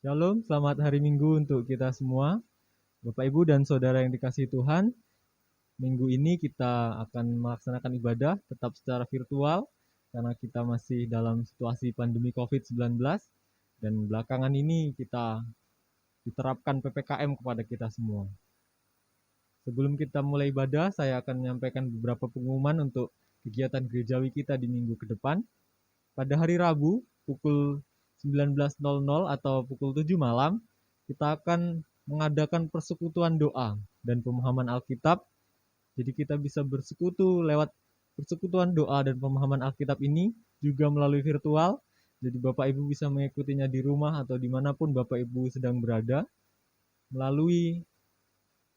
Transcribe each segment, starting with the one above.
Shalom, selamat hari Minggu untuk kita semua. Bapak, Ibu, dan Saudara yang dikasihi Tuhan, minggu ini kita akan melaksanakan ibadah tetap secara virtual karena kita masih dalam situasi pandemi COVID-19 dan belakangan ini kita diterapkan PPKM kepada kita semua. Sebelum kita mulai ibadah, saya akan menyampaikan beberapa pengumuman untuk kegiatan gerejawi kita di minggu ke depan. Pada hari Rabu, pukul 19.00 atau pukul 7 malam, kita akan mengadakan persekutuan doa dan pemahaman Alkitab. Jadi kita bisa bersekutu lewat persekutuan doa dan pemahaman Alkitab ini juga melalui virtual. Jadi Bapak Ibu bisa mengikutinya di rumah atau dimanapun Bapak Ibu sedang berada melalui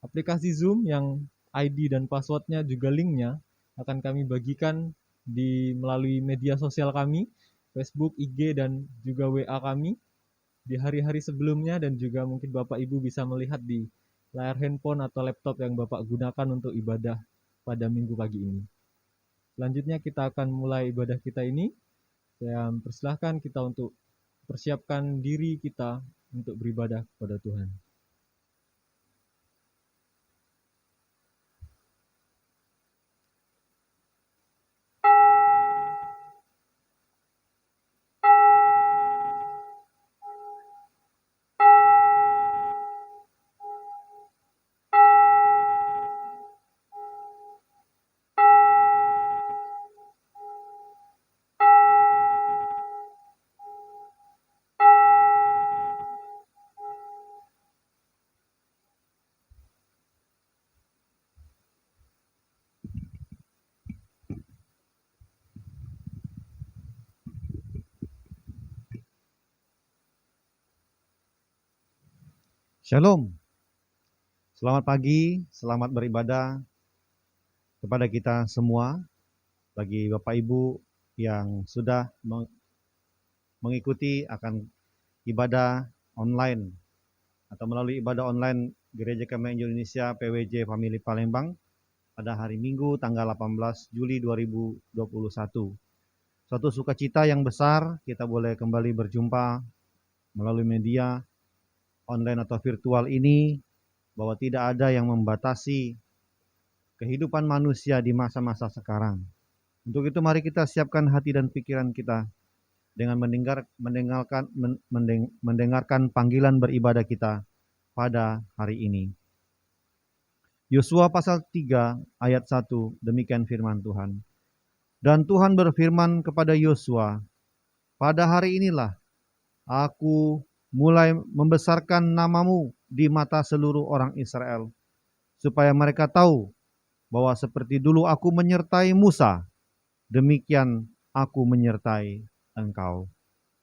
aplikasi Zoom yang ID dan passwordnya juga linknya akan kami bagikan melalui media sosial kami, Facebook, IG, dan juga WA kami di hari-hari sebelumnya, dan juga mungkin Bapak Ibu bisa melihat di layar handphone atau laptop yang Bapak gunakan untuk ibadah pada minggu pagi ini. Selanjutnya kita akan mulai ibadah kita ini. Saya persilahkan kita untuk persiapkan diri kita untuk beribadah kepada Tuhan. Shalom, selamat pagi, selamat beribadah kepada kita semua. Bagi Bapak Ibu yang sudah mengikuti akan ibadah online atau melalui ibadah online Gereja Kami Indonesia PWJ Family Palembang pada hari Minggu tanggal 18 Juli 2021. Suatu sukacita yang besar kita boleh kembali berjumpa melalui media online atau virtual ini, bahwa tidak ada yang membatasi kehidupan manusia di masa-masa sekarang. Untuk itu mari kita siapkan hati dan pikiran kita dengan mendengarkan panggilan beribadah kita pada hari ini. Yosua pasal 3 ayat 1, demikian firman Tuhan. Dan Tuhan berfirman kepada Yosua, pada hari inilah aku mulai membesarkan namamu di mata seluruh orang Israel, supaya mereka tahu bahwa seperti dulu aku menyertai Musa, demikian aku menyertai engkau.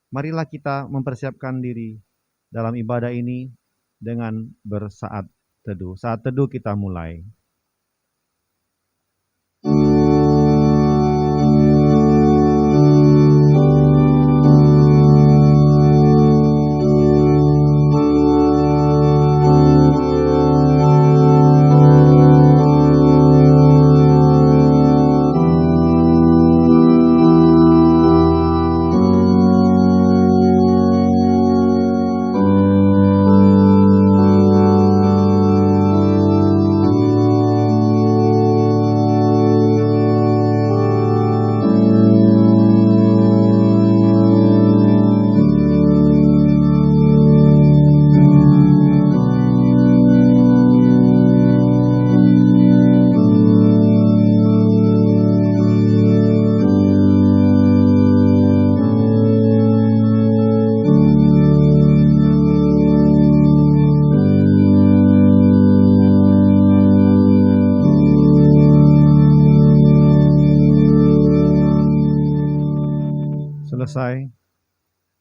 Marilah kita mempersiapkan diri dalam ibadah ini dengan bersaat teduh. Saat teduh kita mulai. Selesai,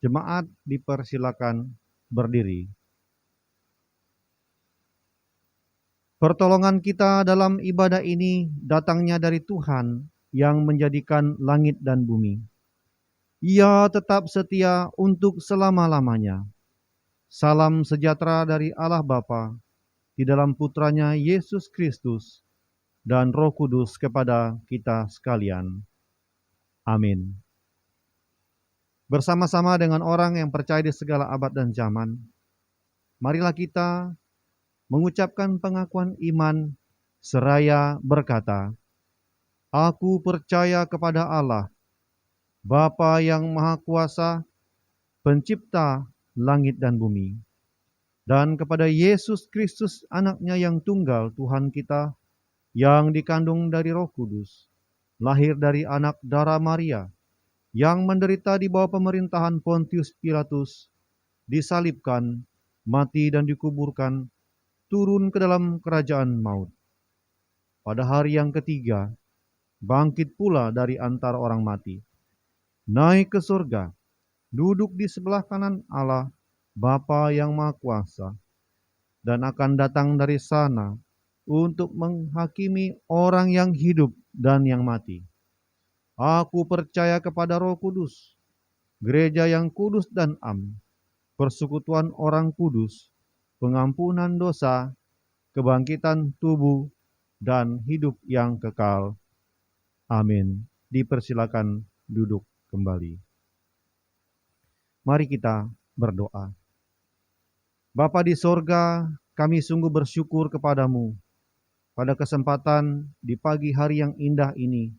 jemaat dipersilakan berdiri. Pertolongan kita dalam ibadah ini datangnya dari Tuhan yang menjadikan langit dan bumi. Ia tetap setia untuk selama-lamanya. Salam sejahtera dari Allah Bapa di dalam putranya Yesus Kristus dan Roh Kudus kepada kita sekalian. Amin. Bersama-sama dengan orang yang percaya di segala abad dan zaman, marilah kita mengucapkan pengakuan iman seraya berkata, "Aku percaya kepada Allah, Bapa yang Maha Kuasa, Pencipta langit dan bumi, dan kepada Yesus Kristus anaknya yang tunggal Tuhan kita, yang dikandung dari Roh Kudus, lahir dari anak darah Maria, yang menderita di bawah pemerintahan Pontius Pilatus, disalibkan, mati dan dikuburkan, turun ke dalam kerajaan maut. Pada hari yang ketiga, bangkit pula dari antara orang mati, naik ke surga, duduk di sebelah kanan Allah, Bapa yang Maha Kuasa, dan akan datang dari sana untuk menghakimi orang yang hidup dan yang mati. Aku percaya kepada Roh Kudus, gereja yang kudus dan am, persekutuan orang kudus, pengampunan dosa, kebangkitan tubuh, dan hidup yang kekal. Amin. Dipersilakan duduk kembali. Mari kita berdoa. Bapa di sorga, kami sungguh bersyukur kepadamu. Pada kesempatan di pagi hari yang indah ini,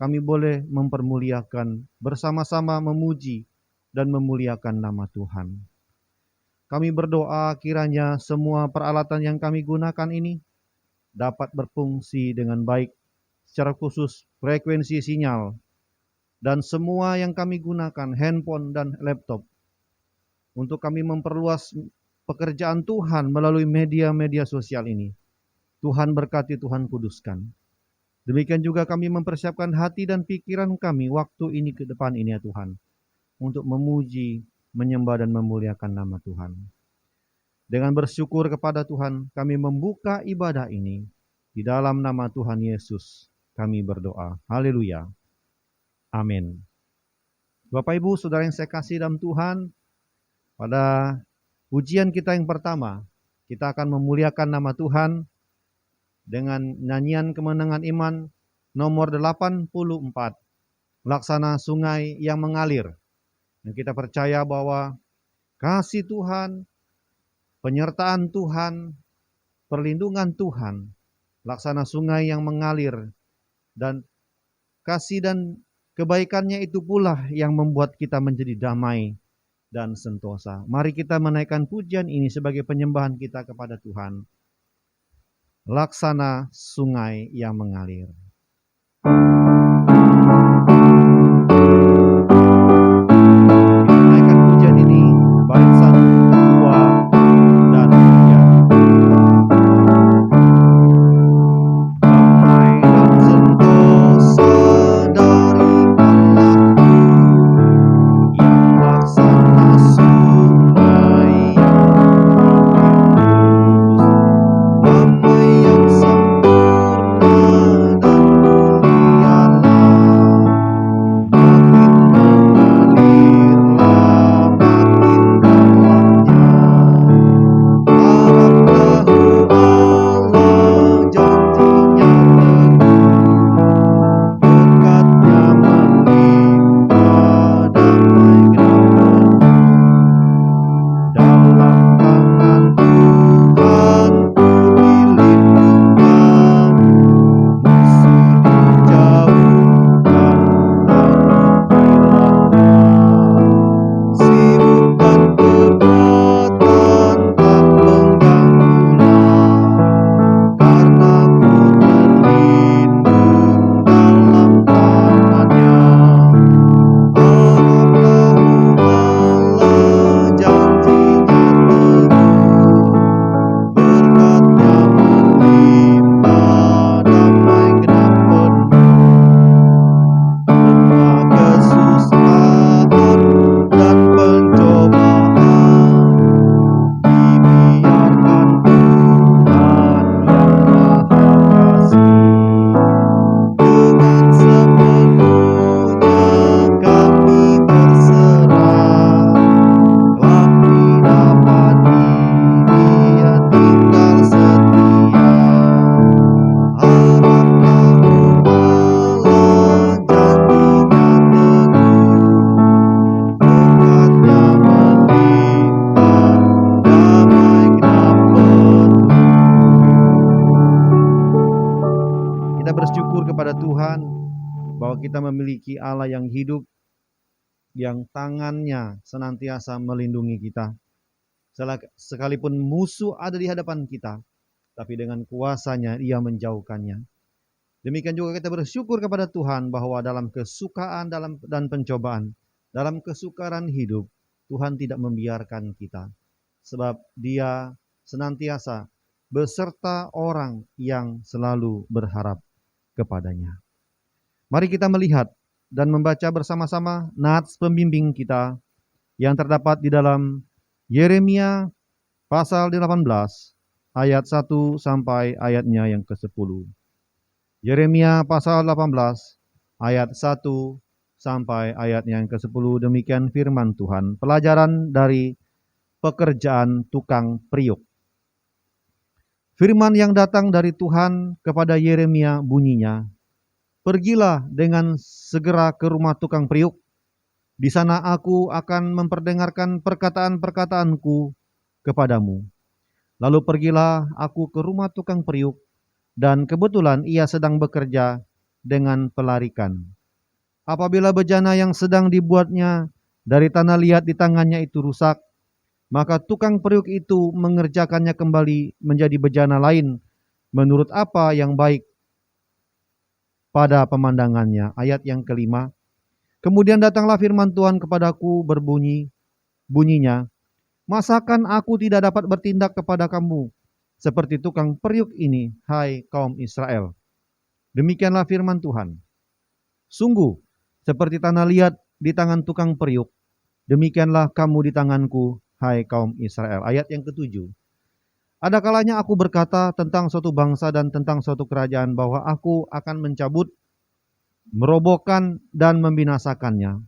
kami boleh mempermuliakan, bersama-sama memuji dan memuliakan nama Tuhan. Kami berdoa kiranya semua peralatan yang kami gunakan ini dapat berfungsi dengan baik, secara khusus frekuensi sinyal, dan semua yang kami gunakan, handphone dan laptop, untuk kami memperluas pekerjaan Tuhan melalui media-media sosial ini. Tuhan berkati, Tuhan kuduskan. Demikian juga kami mempersiapkan hati dan pikiran kami waktu ini ke depan ini ya Tuhan, untuk memuji, menyembah dan memuliakan nama Tuhan. Dengan bersyukur kepada Tuhan, kami membuka ibadah ini. Di dalam nama Tuhan Yesus, kami berdoa. Haleluya. Amin. Bapak Ibu, Saudara yang saya kasih dalam Tuhan, pada ujian kita yang pertama, kita akan memuliakan nama Tuhan dengan nyanyian kemenangan iman nomor 84, Laksana Sungai yang Mengalir. Dan kita percaya bahwa kasih Tuhan, penyertaan Tuhan, perlindungan Tuhan, laksana sungai yang mengalir, dan kasih dan kebaikannya itu pula yang membuat kita menjadi damai dan sentosa. Mari kita menaikkan pujian ini sebagai penyembahan kita kepada Tuhan. Laksana sungai yang mengalir. Kita naikkan pujian ini bait 1, 2, dan 3. Damai dan sentosa dari Allahku, yang laksana sungai yang mengalir. Damai yang sempurna dan mulia memiliki Allah yang hidup, yang tangannya senantiasa melindungi kita. Sekalipun musuh ada di hadapan kita, tapi dengan kuasanya Ia menjauhkannya. Demikian juga kita bersyukur kepada Tuhan bahwa dalam kesukaan dan pencobaan, dalam kesukaran hidup, Tuhan tidak membiarkan kita. Sebab Dia senantiasa beserta orang yang selalu berharap kepadanya. Mari kita melihat dan membaca bersama-sama nats pembimbing kita yang terdapat di dalam Yeremia pasal 18 ayat 1 sampai ayatnya yang ke-10. Yeremia pasal 18 ayat 1 sampai ayatnya yang ke-10, demikian firman Tuhan. Pelajaran dari pekerjaan tukang periuk. Firman yang datang dari Tuhan kepada Yeremia bunyinya, "Pergilah dengan segera ke rumah tukang periuk. Di sana aku akan memperdengarkan perkataan-perkataanku kepadamu." Lalu pergilah aku ke rumah tukang periuk, dan kebetulan ia sedang bekerja dengan pelarikan. Apabila bejana yang sedang dibuatnya dari tanah liat di tangannya itu rusak, maka tukang periuk itu mengerjakannya kembali menjadi bejana lain menurut apa yang baik pada pemandangannya. Ayat yang kelima, kemudian datanglah firman Tuhan kepadaku bunyinya, "Masakan aku tidak dapat bertindak kepada kamu seperti tukang periuk ini, hai kaum Israel?" Demikianlah firman Tuhan. "Sungguh, seperti tanah liat di tangan tukang periuk, demikianlah kamu di tanganku, hai kaum Israel." Ayat yang ketujuh. "Ada kalanya aku berkata tentang suatu bangsa dan tentang suatu kerajaan bahwa aku akan mencabut, merobohkan, dan membinasakannya.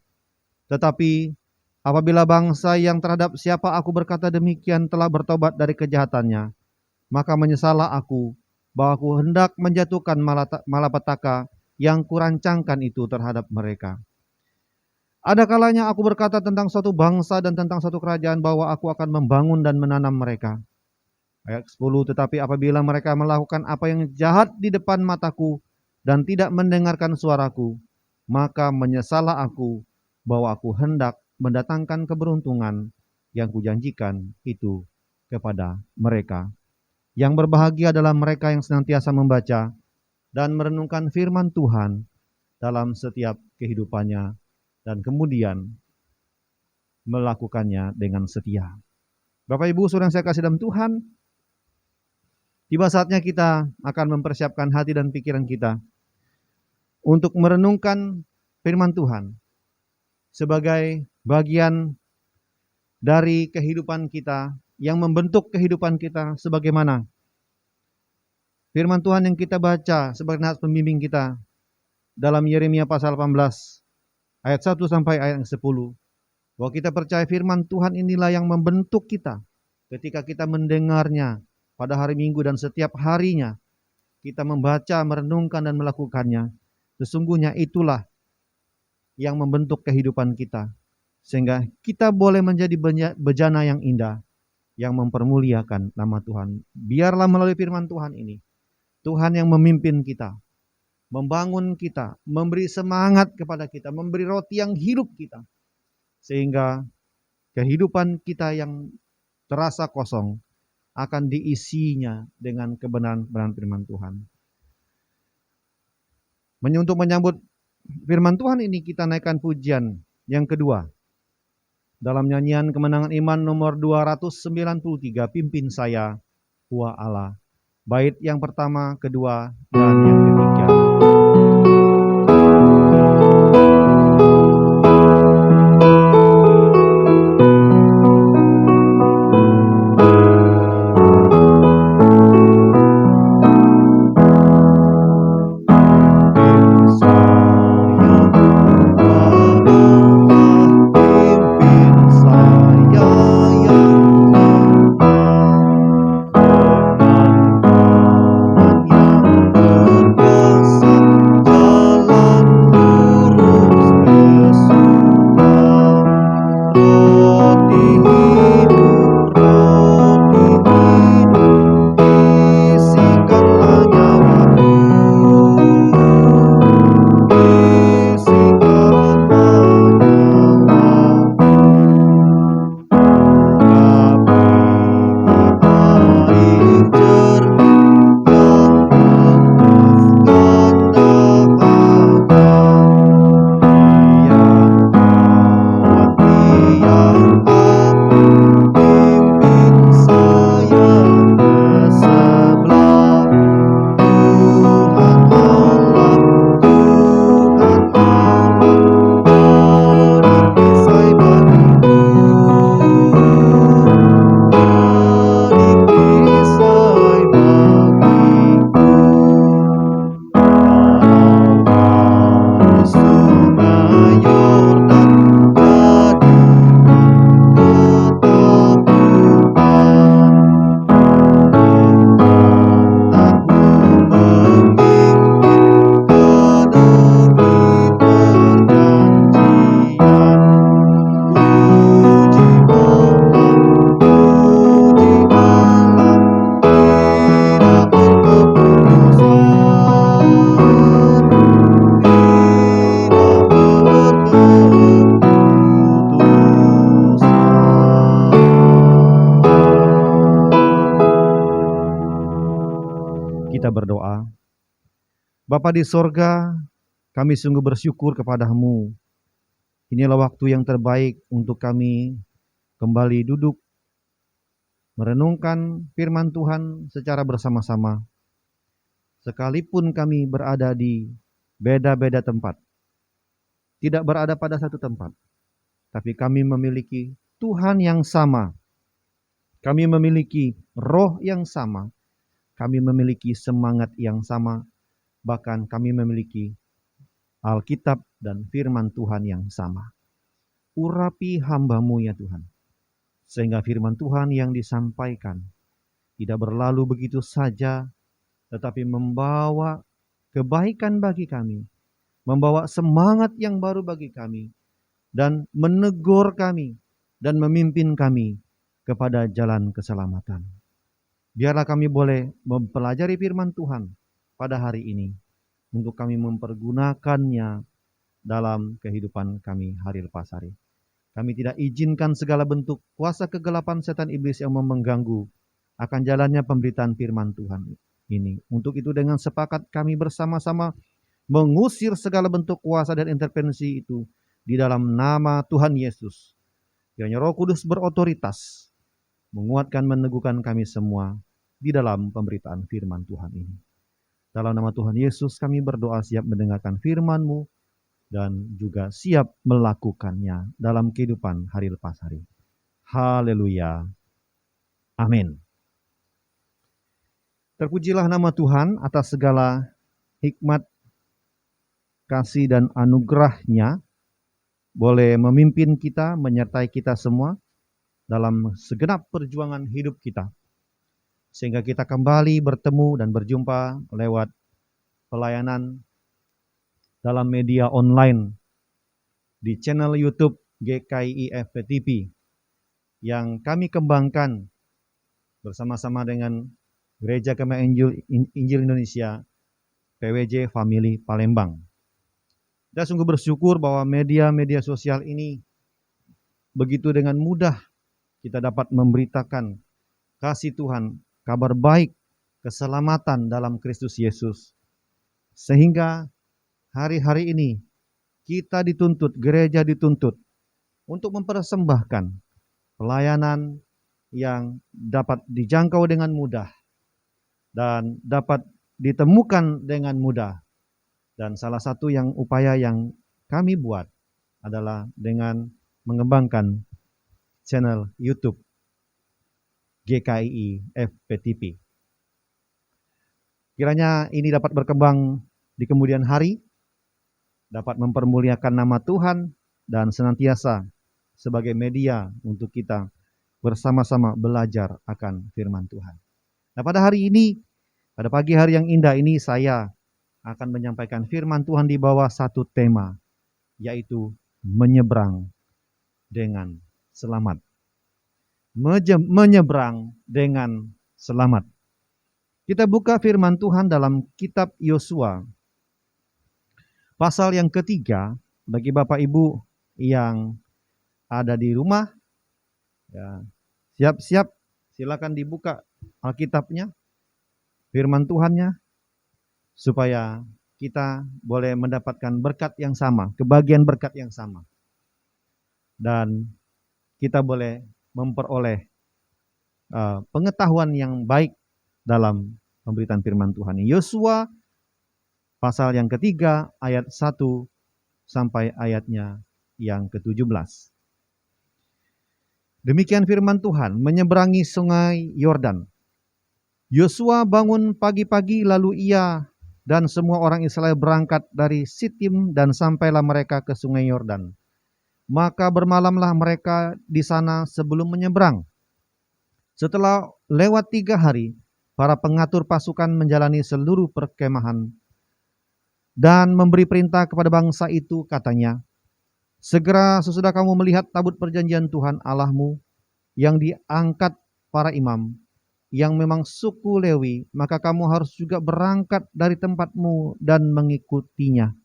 Tetapi apabila bangsa yang terhadap siapa aku berkata demikian telah bertobat dari kejahatannya, maka menyesallah aku bahwa aku hendak menjatuhkan malapetaka yang kurancangkan itu terhadap mereka. Ada kalanya aku berkata tentang suatu bangsa dan tentang suatu kerajaan bahwa aku akan membangun dan menanam mereka." Ayat 10, "Tetapi apabila mereka melakukan apa yang jahat di depan mataku dan tidak mendengarkan suaraku, maka menyesallah aku bahwa aku hendak mendatangkan keberuntungan yang kujanjikan itu kepada mereka. Yang berbahagia adalah mereka yang senantiasa membaca dan merenungkan firman Tuhan dalam setiap kehidupannya dan kemudian melakukannya dengan setia." Bapak Ibu saudara yang saya kasih dalam Tuhan, tiba saatnya kita akan mempersiapkan hati dan pikiran kita untuk merenungkan firman Tuhan sebagai bagian dari kehidupan kita yang membentuk kehidupan kita, sebagaimana firman Tuhan yang kita baca sebagai nats pembimbing kita dalam Yeremia pasal 18 ayat 1 sampai ayat 10, bahwa kita percaya firman Tuhan inilah yang membentuk kita ketika kita mendengarnya pada hari Minggu dan setiap harinya kita membaca, merenungkan, dan melakukannya. Sesungguhnya itulah yang membentuk kehidupan kita, sehingga kita boleh menjadi bejana yang indah, yang mempermuliakan nama Tuhan. Biarlah melalui firman Tuhan ini, Tuhan yang memimpin kita, membangun kita, memberi semangat kepada kita, memberi roti yang hidup kita, sehingga kehidupan kita yang terasa kosong akan diisinya dengan kebenaran-kebenaran firman Tuhan. Untuk menyambut firman Tuhan ini, kita naikkan pujian yang kedua dalam nyanyian Kemenangan Iman nomor 293, "Pimpin Saya, Wah Allah." Bait yang pertama, kedua, dan yang ketiga. Bapa di sorga, kami sungguh bersyukur kepada-Mu. Inilah waktu yang terbaik untuk kami kembali duduk, merenungkan firman Tuhan secara bersama-sama. Sekalipun kami berada di beda-beda tempat, tidak berada pada satu tempat, tapi kami memiliki Tuhan yang sama. Kami memiliki roh yang sama. Kami memiliki semangat yang sama. Bahkan kami memiliki Alkitab dan firman Tuhan yang sama. Urapi hamba-Mu ya Tuhan, sehingga firman Tuhan yang disampaikan tidak berlalu begitu saja, tetapi membawa kebaikan bagi kami, membawa semangat yang baru bagi kami, dan menegur kami, dan memimpin kami kepada jalan keselamatan. Biarlah kami boleh mempelajari firman Tuhan pada hari ini, untuk kami mempergunakannya dalam kehidupan kami hari lepas hari. Kami tidak izinkan segala bentuk kuasa kegelapan setan iblis yang mengganggu akan jalannya pemberitaan firman Tuhan ini. Untuk itu dengan sepakat kami bersama-sama mengusir segala bentuk kuasa dan intervensi itu di dalam nama Tuhan Yesus. Kiranya Roh Kudus berotoritas menguatkan, meneguhkan kami semua di dalam pemberitaan firman Tuhan ini. Dalam nama Tuhan Yesus kami berdoa, siap mendengarkan firman-Mu dan juga siap melakukannya dalam kehidupan hari lepas hari. Haleluya. Amin. Terpujilah nama Tuhan atas segala hikmat, kasih dan anugerah-Nya, boleh memimpin kita, menyertai kita semua dalam segenap perjuangan hidup kita. Sehingga kita kembali bertemu dan berjumpa lewat pelayanan dalam media online di channel YouTube GKI FPTP yang kami kembangkan bersama-sama dengan Gereja Kemah Injil Indonesia PWJ Family Palembang. Kita sungguh bersyukur bahwa media-media sosial ini begitu dengan mudah kita dapat memberitakan kasih Tuhan, kabar baik, keselamatan dalam Kristus Yesus. Sehingga hari-hari ini kita dituntut, gereja dituntut untuk mempersembahkan pelayanan yang dapat dijangkau dengan mudah dan dapat ditemukan dengan mudah. Dan salah satu upaya yang kami buat adalah dengan mengembangkan channel YouTube GKI FPTP. Kiranya ini dapat berkembang di kemudian hari, dapat mempermuliakan nama Tuhan, dan senantiasa sebagai media untuk kita bersama-sama belajar akan firman Tuhan. Nah, pada hari ini, pada pagi hari yang indah ini, saya akan menyampaikan firman Tuhan di bawah satu tema, yaitu menyeberang dengan selamat. Menyeberang dengan selamat. Kita buka firman Tuhan dalam kitab Yosua, pasal yang ketiga. Bagi Bapak Ibu yang ada di rumah, ya, siap-siap, silakan dibuka Alkitabnya, firman Tuhannya, supaya kita boleh mendapatkan berkat yang sama, kebagian berkat yang sama. Dan kita boleh memperoleh pengetahuan yang baik dalam pemberitaan firman Tuhan. Yosua pasal yang ketiga ayat 1 sampai ayatnya yang ke-17. Demikian firman Tuhan, menyeberangi sungai Yordan. Yosua bangun pagi-pagi, lalu ia dan semua orang Israel berangkat dari Sitim dan sampailah mereka ke sungai Yordan. Maka bermalamlah mereka di sana sebelum menyeberang. Setelah lewat 3 hari, para pengatur pasukan menjalani seluruh perkemahan dan memberi perintah kepada bangsa itu, katanya, segera sesudah kamu melihat tabut perjanjian Tuhan Allahmu yang diangkat para imam, yang memang suku Lewi, maka kamu harus juga berangkat dari tempatmu dan mengikutinya.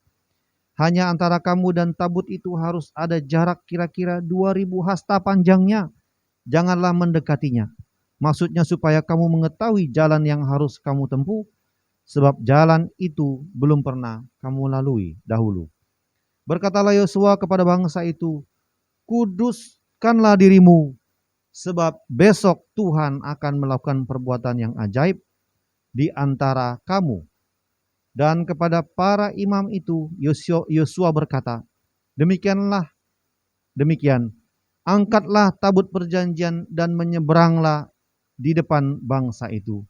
Hanya antara kamu dan tabut itu harus ada jarak kira-kira 2000 hasta panjangnya. Janganlah mendekatinya. Maksudnya supaya kamu mengetahui jalan yang harus kamu tempuh sebab jalan itu belum pernah kamu lalui dahulu. Berkatalah Yosua kepada bangsa itu, kuduskanlah dirimu, sebab besok Tuhan akan melakukan perbuatan yang ajaib di antara kamu. Dan kepada para imam itu Yosua berkata, demikian, angkatlah tabut perjanjian dan menyeberanglah di depan bangsa itu.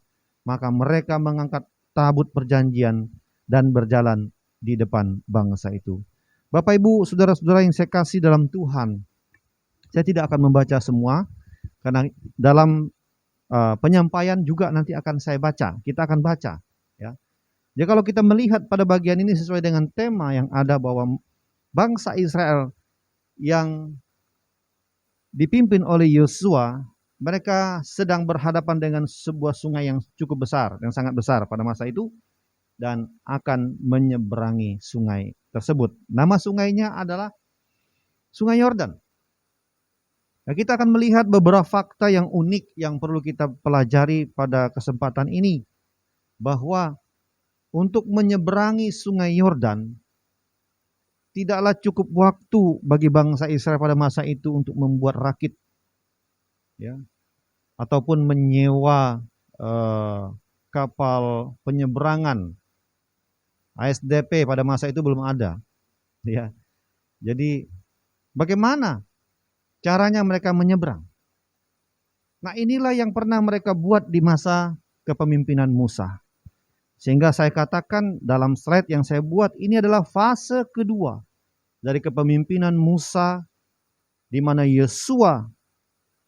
Maka mereka mengangkat tabut perjanjian dan berjalan di depan bangsa itu. Bapak, Ibu, saudara-saudara yang saya kasih dalam Tuhan, saya tidak akan membaca semua, karena dalam penyampaian juga nanti akan saya baca, kita akan baca. Ya. Jadi kalau kita melihat pada bagian ini sesuai dengan tema yang ada, bahwa bangsa Israel yang dipimpin oleh Yosua, mereka sedang berhadapan dengan sebuah sungai yang cukup besar, yang sangat besar pada masa itu, dan akan menyeberangi sungai tersebut. Nama sungainya adalah Sungai Yordan. Nah, kita akan melihat beberapa fakta yang unik yang perlu kita pelajari pada kesempatan ini, bahwa untuk menyeberangi Sungai Yordan tidaklah cukup waktu bagi bangsa Israel pada masa itu untuk membuat rakit, ya, ataupun menyewa kapal penyeberangan. ASDP pada masa itu belum ada, ya. Jadi bagaimana caranya mereka menyeberang? Nah, inilah yang pernah mereka buat di masa kepemimpinan Musa. Sehingga saya katakan dalam slide yang saya buat, ini adalah fase kedua dari kepemimpinan Musa, di mana Yosua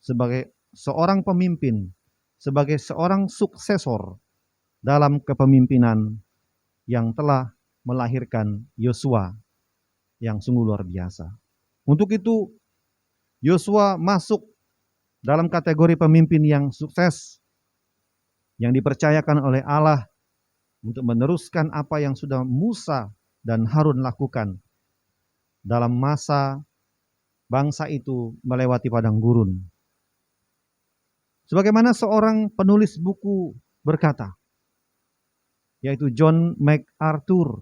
sebagai seorang pemimpin, sebagai seorang suksesor dalam kepemimpinan yang telah melahirkan Yosua yang sungguh luar biasa. Untuk itu, Yosua masuk dalam kategori pemimpin yang sukses, yang dipercayakan oleh Allah untuk meneruskan apa yang sudah Musa dan Harun lakukan dalam masa bangsa itu melewati padang gurun. Sebagaimana seorang penulis buku berkata, yaitu John MacArthur,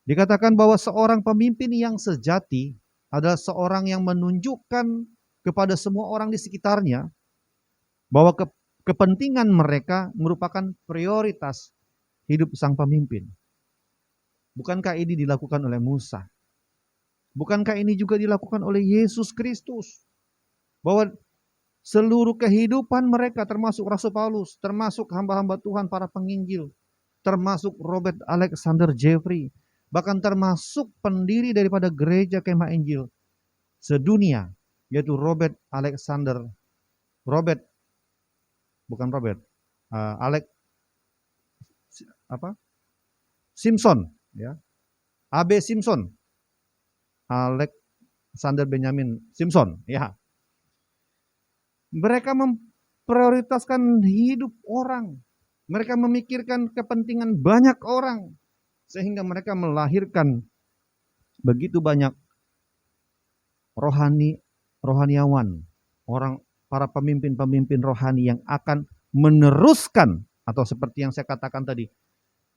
dikatakan bahwa seorang pemimpin yang sejati adalah seorang yang menunjukkan kepada semua orang di sekitarnya bahwa kepentingan mereka merupakan prioritas hidup sang pemimpin. Bukankah ini dilakukan oleh Musa? Bukankah ini juga dilakukan oleh Yesus Kristus? Bahwa seluruh kehidupan mereka, termasuk Rasul Paulus, termasuk hamba-hamba Tuhan, para penginjil, termasuk Robert Alexander Jeffrey, bahkan termasuk pendiri daripada gereja Kemah Injil sedunia, yaitu Simpson, ya, A.B. Simpson, Alexander Benjamin Simpson, ya. Mereka memprioritaskan hidup orang. Mereka memikirkan kepentingan banyak orang, sehingga mereka melahirkan begitu banyak rohaniawan, para pemimpin-pemimpin rohani yang akan meneruskan, atau seperti yang saya katakan tadi,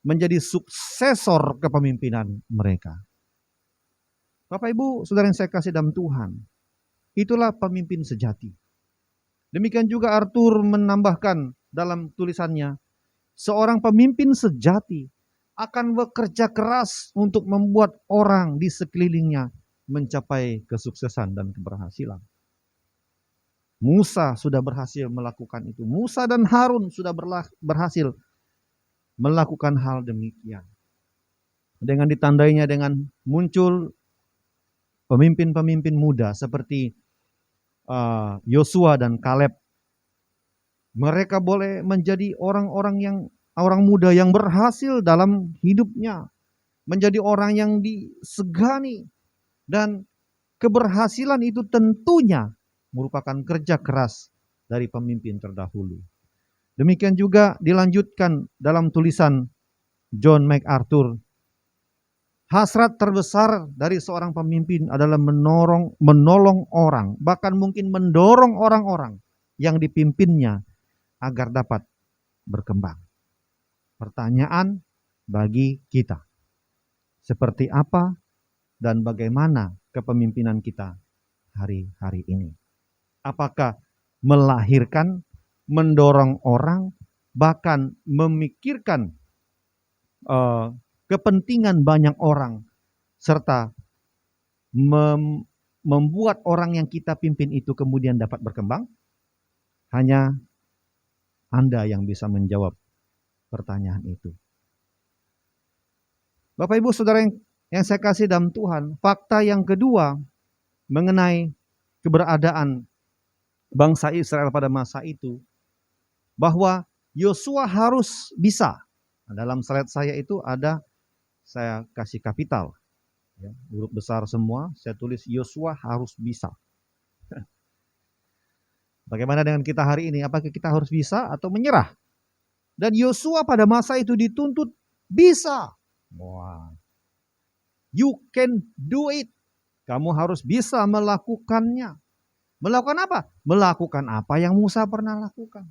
menjadi suksesor kepemimpinan mereka. Bapak, Ibu, saudara yang saya kasih dalam Tuhan, itulah pemimpin sejati. Demikian juga Arthur menambahkan dalam tulisannya, seorang pemimpin sejati akan bekerja keras untuk membuat orang di sekelilingnya mencapai kesuksesan dan keberhasilan. Musa sudah berhasil melakukan itu. Musa dan Harun sudah berhasil melakukan hal demikian. Dengan ditandainya dengan muncul pemimpin-pemimpin muda seperti Yosua dan Kaleb. Mereka boleh menjadi orang muda yang berhasil dalam hidupnya, menjadi orang yang disegani, dan keberhasilan itu tentunya merupakan kerja keras dari pemimpin terdahulu. Demikian juga dilanjutkan dalam tulisan John MacArthur. Hasrat terbesar dari seorang pemimpin adalah menolong orang, bahkan mungkin mendorong orang-orang yang dipimpinnya agar dapat berkembang. pertanyaan bagi kita. Seperti apa dan bagaimana kepemimpinan kita hari-hari ini? Apakah melahirkan, mendorong orang, bahkan memikirkan kepentingan banyak orang, serta membuat orang yang kita pimpin itu kemudian dapat berkembang? Hanya Anda yang bisa menjawab pertanyaan itu. Bapak Ibu Saudara yang saya kasih dalam Tuhan, fakta yang kedua mengenai keberadaan bangsa Israel pada masa itu, bahwa Yosua harus bisa. Nah, dalam slide saya itu ada, saya kasih kapital, ya, huruf besar semua, saya tulis Yosua harus bisa. Bagaimana dengan kita hari ini? Apakah kita harus bisa atau menyerah? Dan Yosua pada masa itu dituntut bisa. Wah, you can do it. Kamu harus bisa melakukannya. Melakukan apa? Melakukan apa yang Musa pernah lakukan.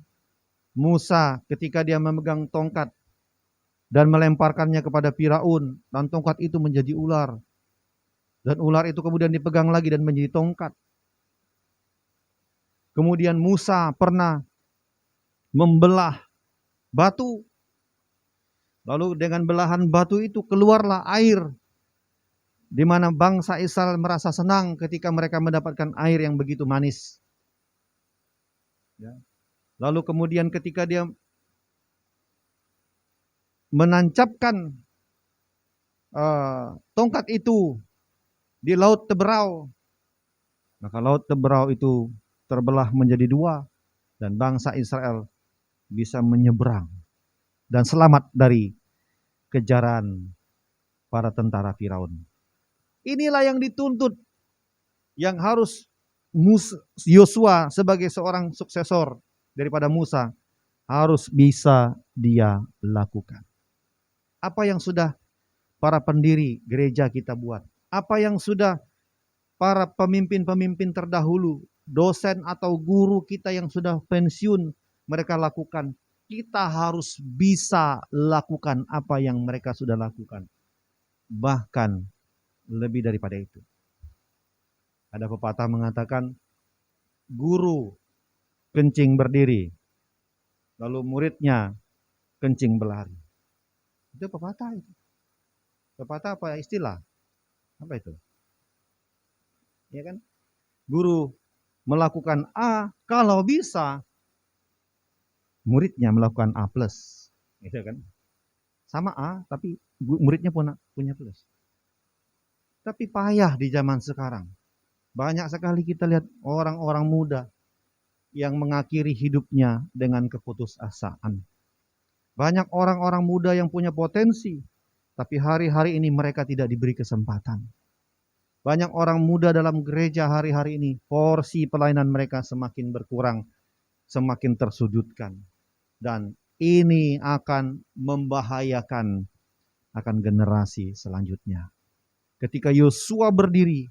Musa ketika dia memegang tongkat dan melemparkannya kepada Firaun, dan tongkat itu menjadi ular. Dan ular itu kemudian dipegang lagi dan menjadi tongkat. Kemudian Musa pernah membelah batu. Lalu dengan belahan batu itu keluarlah air, di mana bangsa Israel merasa senang ketika mereka mendapatkan air yang begitu manis. Ya. Lalu kemudian ketika dia menancapkan tongkat itu di Laut Teberau, maka Laut Teberau itu terbelah menjadi dua, dan bangsa Israel bisa menyeberang dan selamat dari kejaran para tentara Firaun. Inilah yang dituntut, yang harus Yosua sebagai seorang suksesor daripada Musa harus bisa dia lakukan. Apa yang sudah para pendiri gereja kita buat? Apa yang sudah para pemimpin-pemimpin terdahulu, dosen atau guru kita yang sudah pensiun mereka lakukan? Kita harus bisa lakukan apa yang mereka sudah lakukan. Bahkan lebih daripada itu. Ada pepatah mengatakan, guru kencing berdiri, lalu muridnya kencing berlari. Itu pepatah itu. Pepatah apa istilah? Apa itu? Ya kan? Guru melakukan A, kalau bisa muridnya melakukan A+. Gitu kan? Sama A, tapi muridnya punya plus. Tapi payah di zaman sekarang. Banyak sekali kita lihat orang-orang muda yang mengakhiri hidupnya dengan keputusasaan. Banyak orang-orang muda yang punya potensi, tapi hari-hari ini mereka tidak diberi kesempatan. Banyak orang muda dalam gereja hari-hari ini, porsi pelayanan mereka semakin berkurang, semakin tersudutkan. Dan ini akan membahayakan akan generasi selanjutnya. Ketika Yosua berdiri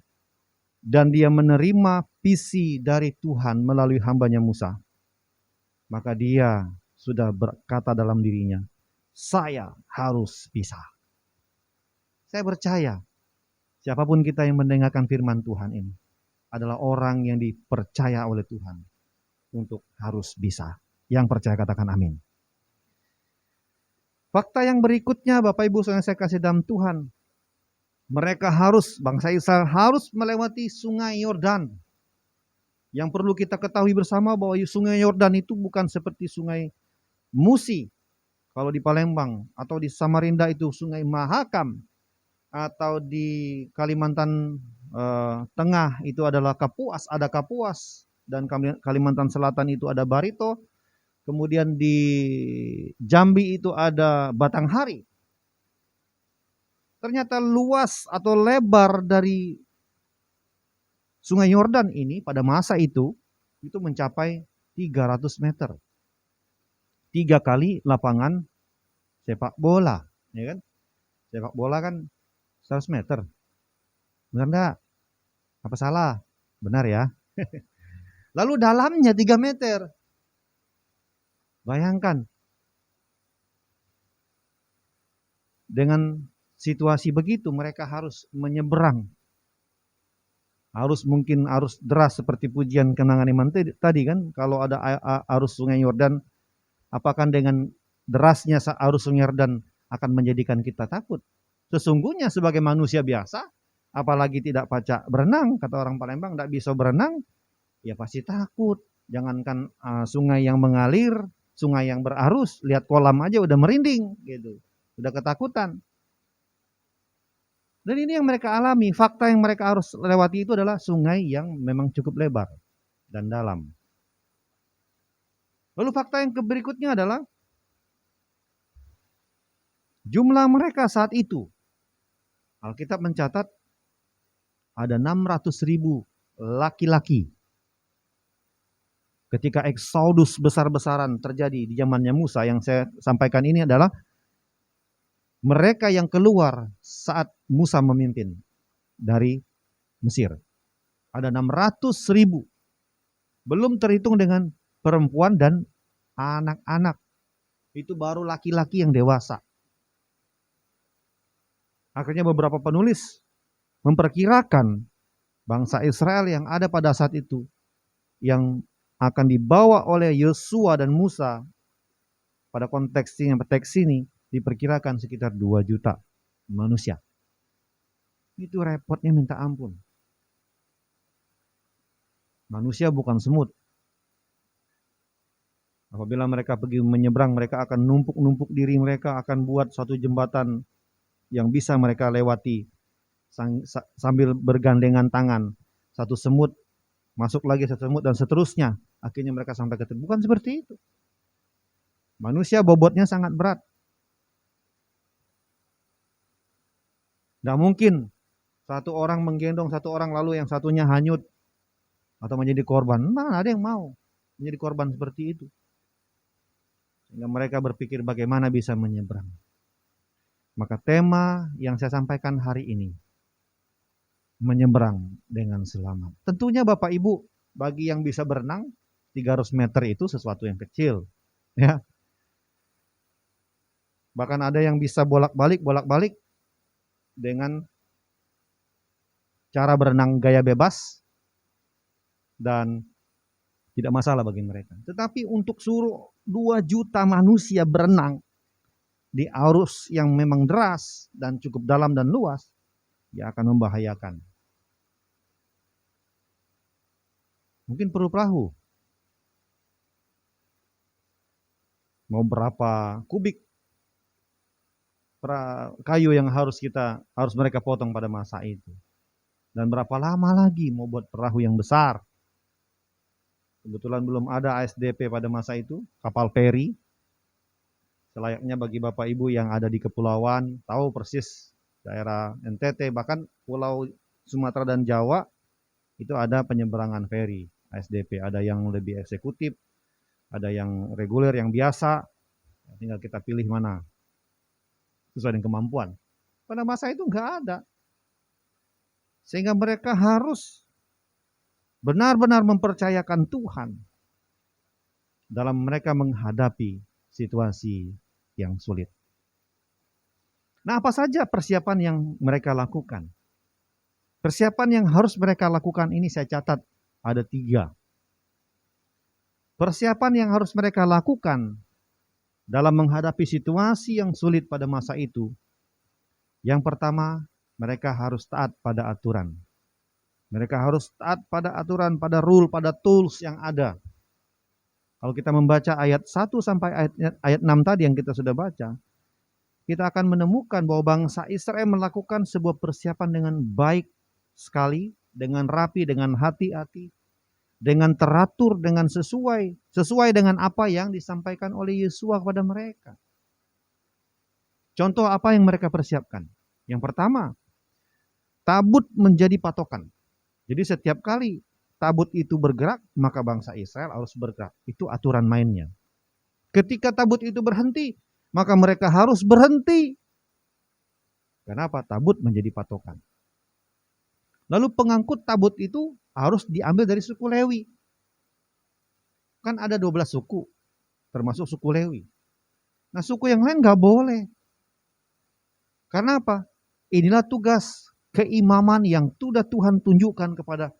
dan dia menerima visi dari Tuhan melalui hambanya Musa, maka dia sudah berkata dalam dirinya, saya harus bisa. Saya percaya siapapun kita yang mendengarkan firman Tuhan ini adalah orang yang dipercaya oleh Tuhan untuk harus bisa. Yang percaya katakan amin. Fakta yang berikutnya Bapak Ibu yang saya kasih dalam Tuhan, bangsa Israel harus melewati sungai Yordan. Yang perlu kita ketahui bersama bahwa sungai Yordan itu bukan seperti sungai Musi kalau di Palembang, atau di Samarinda itu sungai Mahakam, atau di Kalimantan Tengah itu adalah Kapuas, ada Kapuas, dan Kalimantan Selatan itu ada Barito, kemudian di Jambi itu ada Batanghari. Ternyata luas atau lebar dari sungai Yordan ini pada masa itu mencapai 300 meter. 3 kali lapangan sepak bola, ya kan? Sepak bola kan 100 meter. Benar enggak? Apa salah? Benar ya. Lalu dalamnya 3 meter. Bayangkan. dengan situasi begitu mereka harus menyeberang. Mungkin arus deras seperti pujian kenangan iman tadi kan, kalau ada arus sungai Yordan, apakah dengan derasnya arus sungai Yordan akan menjadikan kita takut? Sesungguhnya sebagai manusia biasa, apalagi tidak pacak berenang, kata orang Palembang, tidak bisa berenang, ya pasti takut. Jangankan sungai yang mengalir, sungai yang berarus, lihat kolam aja udah merinding gitu, udah ketakutan. Dan ini yang mereka alami, fakta yang mereka harus lewati itu adalah sungai yang memang cukup lebar dan dalam. Lalu fakta yang berikutnya adalah jumlah mereka saat itu. Alkitab mencatat ada 600.000 laki-laki. Ketika eksodus besar-besaran terjadi di zamannya Musa, yang saya sampaikan ini adalah mereka yang keluar saat Musa memimpin dari Mesir. Ada 600.000. Belum terhitung dengan perempuan dan anak-anak. Itu baru laki-laki yang dewasa. Akhirnya beberapa penulis memperkirakan bangsa Israel yang ada pada saat itu, yang akan dibawa oleh Yosua dan Musa, pada konteks ini diperkirakan sekitar 2 juta manusia. Itu repotnya minta ampun. Manusia bukan semut. Apabila mereka pergi menyeberang, mereka akan numpuk-numpuk diri mereka, akan buat suatu jembatan yang bisa mereka lewati sambil bergandengan tangan. Satu semut, masuk lagi satu semut, dan seterusnya. Akhirnya mereka sampai ke tepi. Bukan seperti itu. Manusia bobotnya sangat berat. Tidak mungkin satu orang menggendong satu orang lalu yang satunya hanyut atau menjadi korban. Nah, ada yang mau menjadi korban seperti itu. Sehingga mereka berpikir bagaimana bisa menyeberang. Maka tema yang saya sampaikan hari ini, menyeberang dengan selamat. Tentunya Bapak Ibu, bagi yang bisa berenang, 300 meter itu sesuatu yang kecil. Ya. Bahkan ada yang bisa bolak-balik dengan cara berenang gaya bebas dan tidak masalah bagi mereka. Tetapi untuk suruh 2 juta manusia berenang di arus yang memang deras dan cukup dalam dan luas, ya akan membahayakan. Mungkin perlu perahu. Mau berapa kubik kayu yang harus mereka potong pada masa itu. Dan berapa lama lagi mau buat perahu yang besar. Kebetulan belum ada ASDP pada masa itu, kapal feri. Selayaknya bagi Bapak Ibu yang ada di kepulauan, tahu persis daerah NTT, bahkan pulau Sumatera dan Jawa, itu ada penyeberangan feri ASDP. Ada yang lebih eksekutif, ada yang reguler, yang biasa. Tinggal kita pilih mana sesuai dengan kemampuan. Pada masa itu enggak ada. Sehingga mereka harus benar-benar mempercayakan Tuhan dalam mereka menghadapi situasi yang sulit. Nah, apa saja persiapan yang mereka lakukan? Persiapan yang harus mereka lakukan ini saya catat ada 3. Persiapan yang harus mereka lakukan dalam menghadapi situasi yang sulit pada masa itu. Yang pertama, mereka harus taat pada aturan. Mereka harus taat pada aturan, pada rule, pada tools yang ada. Kalau kita membaca ayat 1 sampai ayat 6 tadi yang kita sudah baca, kita akan menemukan bahwa bangsa Israel melakukan sebuah persiapan dengan baik sekali, dengan rapi, dengan hati-hati, dengan teratur, dengan sesuai dengan apa yang disampaikan oleh Yosua kepada mereka. Contoh apa yang mereka persiapkan? Yang pertama, tabut menjadi patokan. Jadi setiap kali tabut itu bergerak, maka bangsa Israel harus bergerak. Itu aturan mainnya. Ketika tabut itu berhenti, maka mereka harus berhenti. Kenapa? Tabut menjadi patokan. Lalu pengangkut tabut itu harus diambil dari suku Lewi. Kan ada 12 suku, termasuk suku Lewi. Nah, suku yang lain nggak boleh. Karena apa? Inilah tugas keimaman yang sudah Tuhan tunjukkan kepada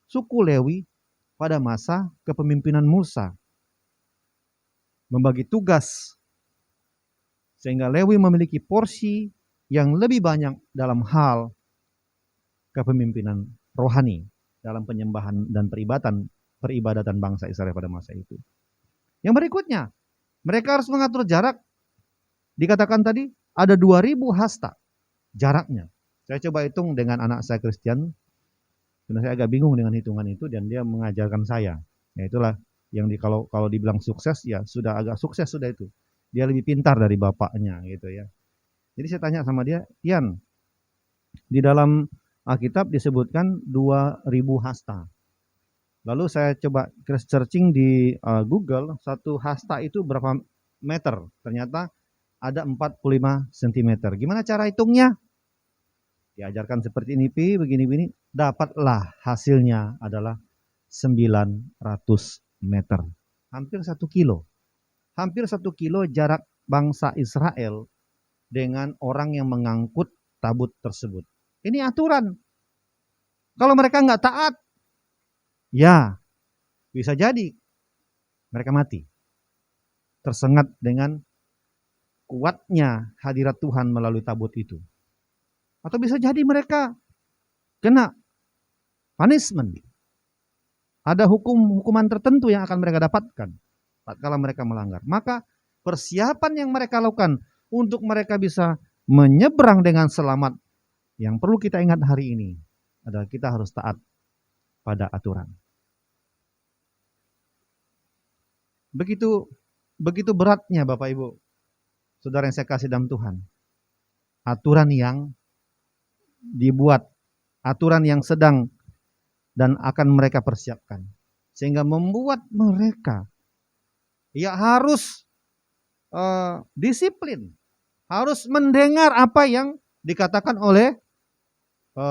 suku Lewi pada masa kepemimpinan Musa. Membagi tugas sehingga Lewi memiliki porsi yang lebih banyak dalam hal kepemimpinan rohani dalam penyembahan dan peribadatan bangsa Israel pada masa itu. Yang berikutnya, mereka harus mengatur jarak. Dikatakan tadi ada 2000 hasta jaraknya. Saya coba hitung dengan anak saya Kristen, karena saya agak bingung dengan hitungan itu dan dia mengajarkan saya. Ya itulah yang kalau dibilang sukses ya sudah agak sukses sudah itu. Dia lebih pintar dari bapaknya gitu ya. Jadi saya tanya sama dia, "Ian, di dalam Alkitab disebutkan 2000 hasta." Lalu saya coba searching di Google, satu hasta itu berapa meter? Ternyata ada 45 cm. Gimana cara hitungnya? Diajarkan seperti ini, begini-begini. Dapatlah hasilnya adalah 900 meter. Hampir 1 kilo. Hampir 1 kilo jarak bangsa Israel dengan orang yang mengangkut tabut tersebut. Ini aturan. Kalau mereka nggak taat, ya bisa jadi mereka mati. Tersengat dengan kuatnya hadirat Tuhan melalui tabut itu. Atau bisa jadi mereka kena punishment. Ada hukuman tertentu yang akan mereka dapatkan tatkala mereka melanggar. Maka persiapan yang mereka lakukan untuk mereka bisa menyeberang dengan selamat, yang perlu kita ingat hari ini adalah kita harus taat pada aturan. Begitu beratnya Bapak Ibu, saudara yang saya kasih dalam Tuhan. Aturan yang dibuat, aturan yang sedang dan akan mereka persiapkan. Sehingga membuat mereka ya harus disiplin. Harus mendengar apa yang dikatakan oleh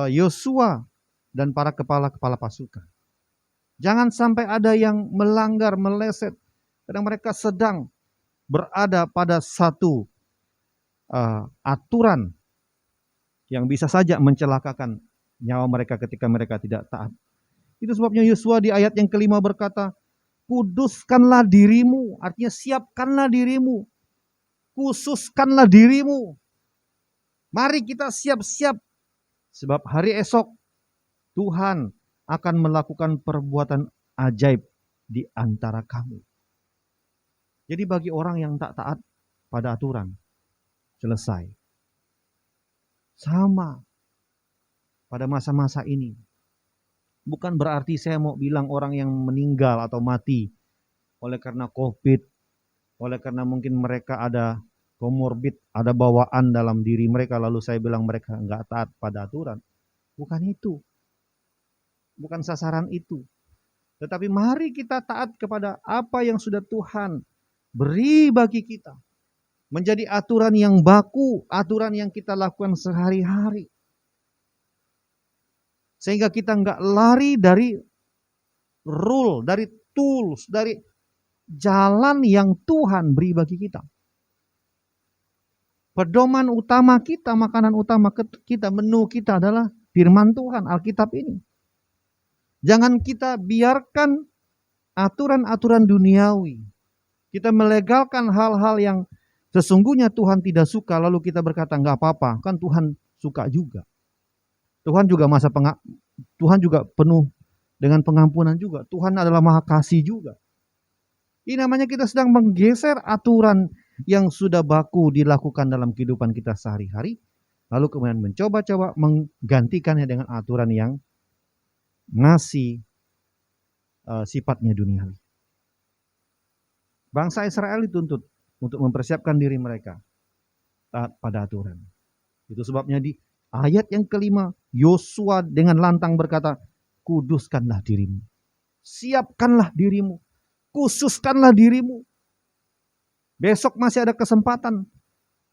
Yosua dan para kepala-kepala pasukan. Jangan sampai ada yang melanggar, meleset. Karena mereka sedang berada pada satu aturan yang bisa saja mencelakakan nyawa mereka ketika mereka tidak taat. Itu sebabnya Yosua di ayat yang kelima berkata, kuduskanlah dirimu, artinya siapkanlah dirimu, khususkanlah dirimu. Mari kita siap-siap, sebab hari esok Tuhan akan melakukan perbuatan ajaib di antara kamu. Jadi bagi orang yang tak taat pada aturan, selesai. Sama pada masa-masa ini. Bukan berarti saya mau bilang orang yang meninggal atau mati oleh karena COVID, oleh karena mungkin mereka ada komorbid, ada bawaan dalam diri mereka, lalu saya bilang mereka enggak taat pada aturan. Bukan itu. Bukan sasaran itu. Tetapi mari kita taat kepada apa yang sudah Tuhan beri bagi kita. Menjadi aturan yang baku, aturan yang kita lakukan sehari-hari. Sehingga kita enggak lari dari rule, dari tools, dari jalan yang Tuhan beri bagi kita. Pedoman utama kita, makanan utama kita, menu kita adalah firman Tuhan, Alkitab ini. Jangan kita biarkan aturan-aturan duniawi. Kita melegalkan hal-hal yang sesungguhnya Tuhan tidak suka, lalu kita berkata enggak apa-apa, kan Tuhan suka juga. Tuhan juga penuh dengan pengampunan juga. Tuhan adalah Maha Kasih juga. Ini namanya kita sedang menggeser aturan yang sudah baku dilakukan dalam kehidupan kita sehari-hari, lalu kemudian mencoba-coba menggantikannya dengan aturan yang ngasih sifatnya duniawi. Bangsa Israel dituntut untuk mempersiapkan diri mereka taat pada aturan. Itu sebabnya di ayat yang kelima, Yosua dengan lantang berkata, kuduskanlah dirimu, siapkanlah dirimu, khususkanlah dirimu. Besok masih ada kesempatan,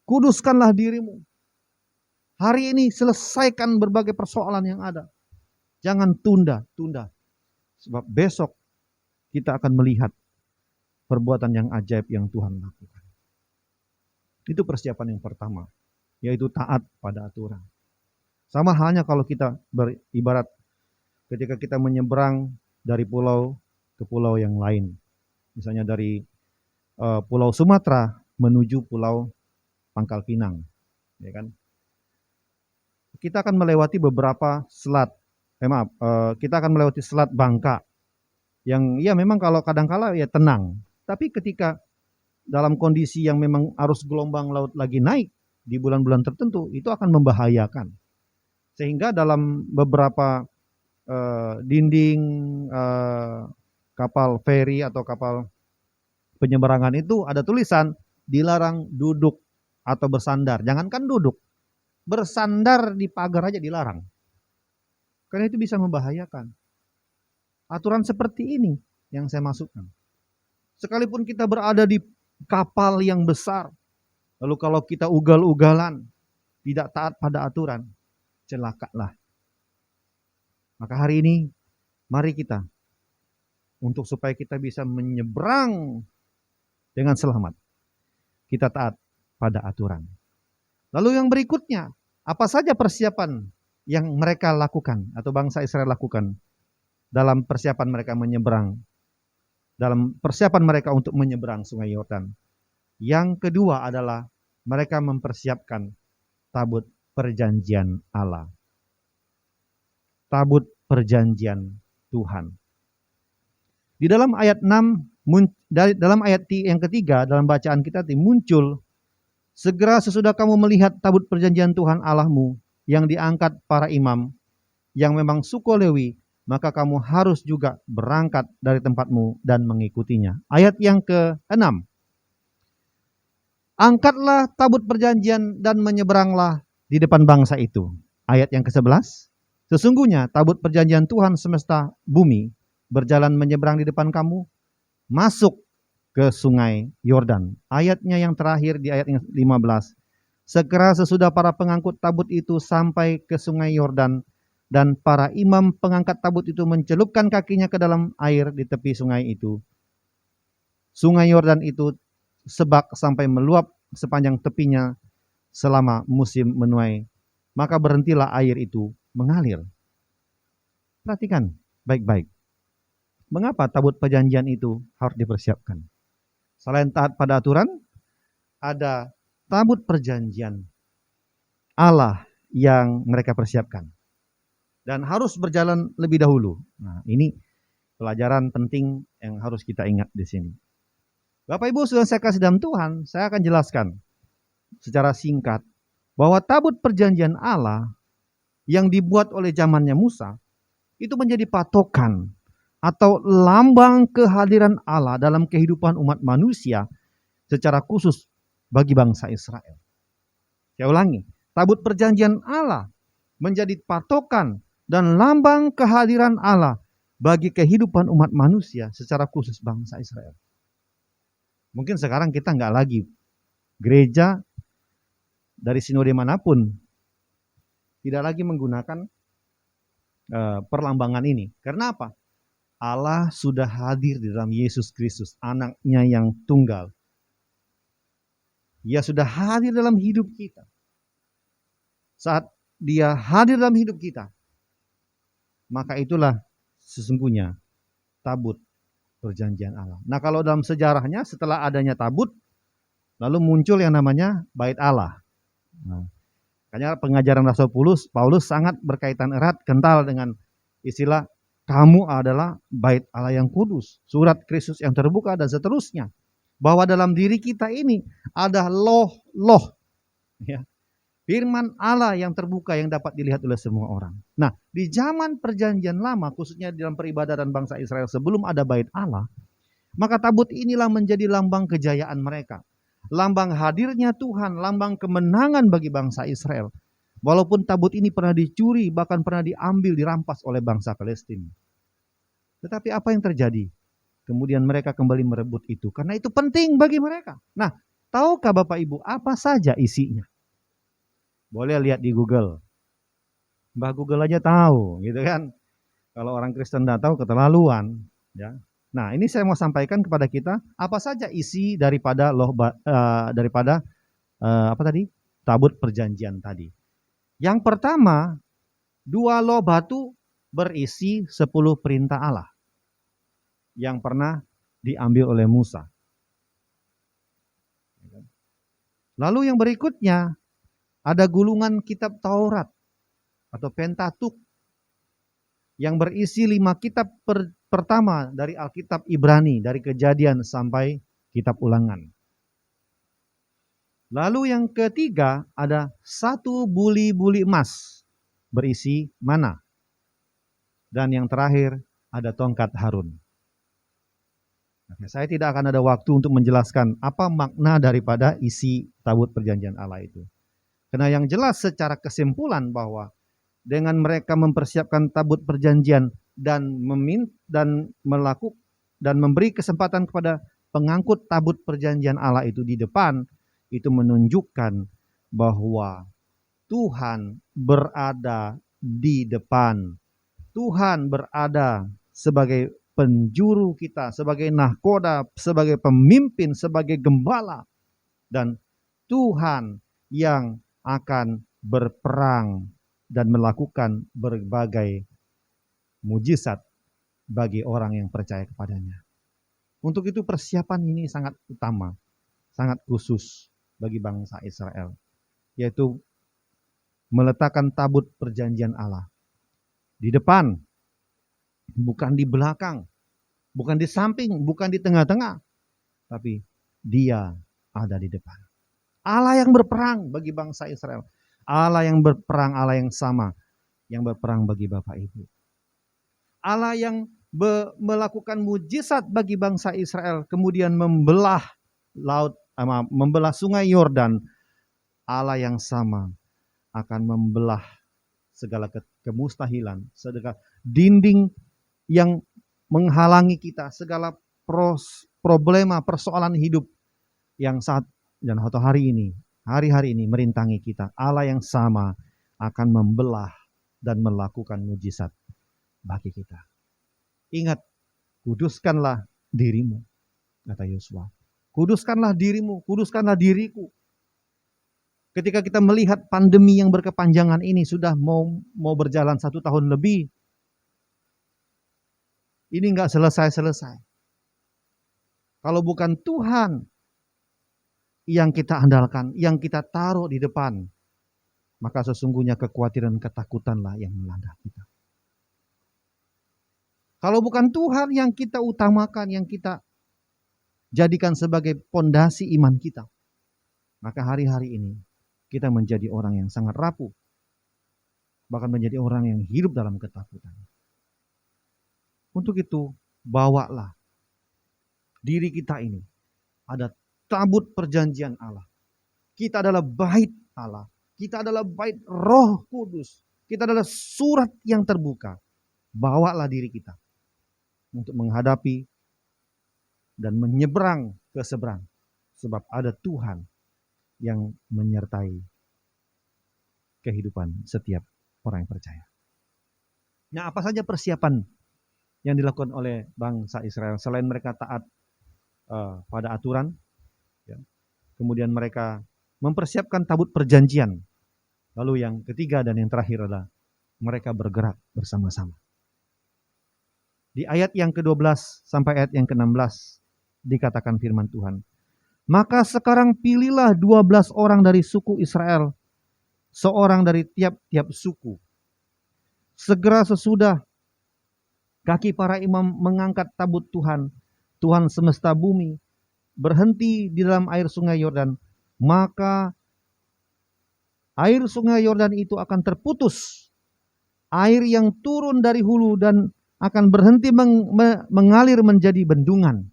kuduskanlah dirimu. Hari ini selesaikan berbagai persoalan yang ada. Jangan tunda. Sebab besok kita akan melihat perbuatan yang ajaib yang Tuhan lakukan. Itu persiapan yang pertama. yaitu taat pada aturan. Sama halnya kalau kita beribarat ketika kita menyeberang dari pulau ke pulau yang lain. Misalnya dari Pulau Sumatera menuju Pulau Pangkal Pinang, ya kan? Kita akan melewati beberapa selat. Kita akan melewati Selat Bangka yang ya memang kalau kadang-kala ya tenang. Tapi ketika dalam kondisi yang memang arus gelombang laut lagi naik di bulan-bulan tertentu, itu akan membahayakan. Sehingga dalam beberapa dinding kapal feri atau kapal penyeberangan itu ada tulisan dilarang duduk atau bersandar. Jangankan duduk, bersandar di pagar aja dilarang. Karena itu bisa membahayakan. Aturan seperti ini yang saya masukkan. Sekalipun kita berada di kapal yang besar, lalu kalau kita ugal-ugalan, tidak taat pada aturan, celakalah. Maka hari ini, mari kita, untuk supaya kita bisa menyeberang dengan selamat, kita taat pada aturan. Lalu yang berikutnya, apa saja persiapan yang mereka lakukan atau bangsa Israel lakukan dalam persiapan mereka menyeberang, dalam persiapan mereka untuk menyeberang Sungai Yordan. Yang kedua adalah mereka mempersiapkan tabut perjanjian Allah. Tabut perjanjian Tuhan. Di dalam ayat 6, dalam ayat yang ketiga dalam bacaan kita muncul, segera sesudah kamu melihat tabut perjanjian Tuhan Allahmu yang diangkat para imam, yang memang suku Lewi, maka kamu harus juga berangkat dari tempatmu dan mengikutinya. Ayat yang ke-6. Angkatlah tabut perjanjian dan menyeberanglah di depan bangsa itu. Ayat yang ke-11. Sesungguhnya tabut perjanjian Tuhan semesta bumi berjalan menyeberang di depan kamu, masuk ke sungai Yordan. Ayatnya yang terakhir di ayat yang 15. Segera sesudah para pengangkut tabut itu sampai ke sungai Yordan, dan para imam pengangkat tabut itu mencelupkan kakinya ke dalam air di tepi sungai itu. Sungai Yordan itu sebak sampai meluap sepanjang tepinya selama musim menuai. Maka berhentilah air itu mengalir. Perhatikan baik-baik. Mengapa tabut perjanjian itu harus dipersiapkan? Selain taat pada aturan, ada tabut perjanjian Allah yang mereka persiapkan. Dan harus berjalan lebih dahulu. Nah, ini pelajaran penting yang harus kita ingat di sini. Bapak Ibu sudah saya kasih dalam Tuhan, saya akan jelaskan secara singkat bahwa tabut perjanjian Allah yang dibuat oleh zamannya Musa itu menjadi patokan atau lambang kehadiran Allah dalam kehidupan umat manusia secara khusus bagi bangsa Israel. Saya ulangi, tabut perjanjian Allah menjadi patokan dan lambang kehadiran Allah bagi kehidupan umat manusia secara khusus bangsa Israel. Mungkin sekarang kita nggak lagi gereja dari sinode manapun tidak lagi menggunakan perlambangan ini. Karena apa? Allah sudah hadir di dalam Yesus Kristus, anaknya yang tunggal. Dia sudah hadir dalam hidup kita. Saat dia hadir dalam hidup kita, maka itulah sesungguhnya tabut perjanjian Allah. Nah, kalau dalam sejarahnya setelah adanya tabut, lalu muncul yang namanya bait Allah. Nah, makanya pengajaran Rasul Paulus sangat berkaitan erat, kental dengan istilah kamu adalah bait Allah yang kudus, surat Kristus yang terbuka dan seterusnya. Bahwa dalam diri kita ini ada loh, ya, firman Allah yang terbuka yang dapat dilihat oleh semua orang. Nah, di zaman perjanjian lama, khususnya dalam peribadatan bangsa Israel sebelum ada bait Allah, maka tabut inilah menjadi lambang kejayaan mereka. Lambang hadirnya Tuhan, lambang kemenangan bagi bangsa Israel. Walaupun tabut ini pernah dicuri, bahkan pernah diambil, dirampas oleh bangsa Palestina. Tetapi apa yang terjadi? Kemudian mereka kembali merebut itu, karena itu penting bagi mereka. Nah, tahukah Bapak Ibu apa saja isinya? Boleh lihat di Google. Mbah Google aja tahu, gitu kan. Kalau orang Kristen tidak tahu keterlaluan, ya. Nah, ini saya mau sampaikan kepada kita apa saja isi daripada apa tadi? tabut perjanjian tadi. Yang pertama, 2 loh batu berisi 10 perintah Allah yang pernah diambil oleh Musa. Lalu yang berikutnya, ada gulungan kitab Taurat atau Pentatuk yang berisi 5 kitab pertama dari Alkitab Ibrani, dari Kejadian sampai kitab Ulangan. Lalu yang ketiga, ada 1 buli-buli emas berisi mana. Dan yang terakhir, ada tongkat Harun. Saya tidak akan ada waktu untuk menjelaskan apa makna daripada isi tabut perjanjian Allah itu. Karena yang jelas secara kesimpulan bahwa dengan mereka mempersiapkan tabut perjanjian dan memberi kesempatan kepada pengangkut tabut perjanjian Allah itu di depan, itu menunjukkan bahwa Tuhan berada di depan. Tuhan berada sebagai penjuru kita, sebagai nahkoda, sebagai pemimpin, sebagai gembala. Dan Tuhan yang akan berperang dan melakukan berbagai mujizat bagi orang yang percaya kepadanya. Untuk itu persiapan ini sangat utama, sangat khusus bagi bangsa Israel, yaitu meletakkan tabut perjanjian Allah di depan, bukan di belakang, bukan di samping, bukan di tengah-tengah, tapi dia ada di depan. Allah yang berperang bagi bangsa Israel. Allah yang berperang, Allah yang sama, yang berperang bagi Bapak Ibu. Allah yang melakukan mujizat bagi bangsa Israel, kemudian membelah sungai Yordan. Allah yang sama akan membelah segala kemustahilan, segala dinding yang menghalangi kita, segala problema, persoalan hidup yang hari-hari ini merintangi kita. Allah yang sama akan membelah dan melakukan mujizat bagi kita. Ingat, kuduskanlah dirimu, kata Yosua. Kuduskanlah dirimu, kuduskanlah diriku. Ketika kita melihat pandemi yang berkepanjangan ini sudah mau berjalan 1 tahun lebih, ini nggak selesai-selesai. Kalau bukan Tuhan yang kita andalkan, yang kita taruh di depan, maka sesungguhnya kekhawatiran, ketakutanlah yang melanda kita. Kalau bukan Tuhan yang kita utamakan, yang kita jadikan sebagai pondasi iman kita, maka hari-hari ini kita menjadi orang yang sangat rapuh, bahkan menjadi orang yang hidup dalam ketakutan. Untuk itu, bawalah diri kita ini, ada tabut perjanjian Allah. Kita adalah bait Allah. Kita adalah bait Roh Kudus. Kita adalah surat yang terbuka. Bawalah diri kita untuk menghadapi dan menyeberang ke seberang. Sebab ada Tuhan yang menyertai kehidupan setiap orang yang percaya. Nah, apa saja persiapan yang dilakukan oleh bangsa Israel selain mereka taat pada aturan? Kemudian mereka mempersiapkan tabut perjanjian. Lalu yang ketiga dan yang terakhir adalah mereka bergerak bersama-sama. Di ayat yang ke-12 sampai ayat yang ke-16 dikatakan firman Tuhan. Maka sekarang pilihlah 12 orang dari suku Israel, seorang dari tiap-tiap suku. Segera sesudah kaki para imam mengangkat tabut Tuhan, Tuhan semesta bumi, berhenti di dalam air sungai Yordan, maka air sungai Yordan itu akan terputus. Air yang turun dari hulu dan akan berhenti mengalir menjadi bendungan.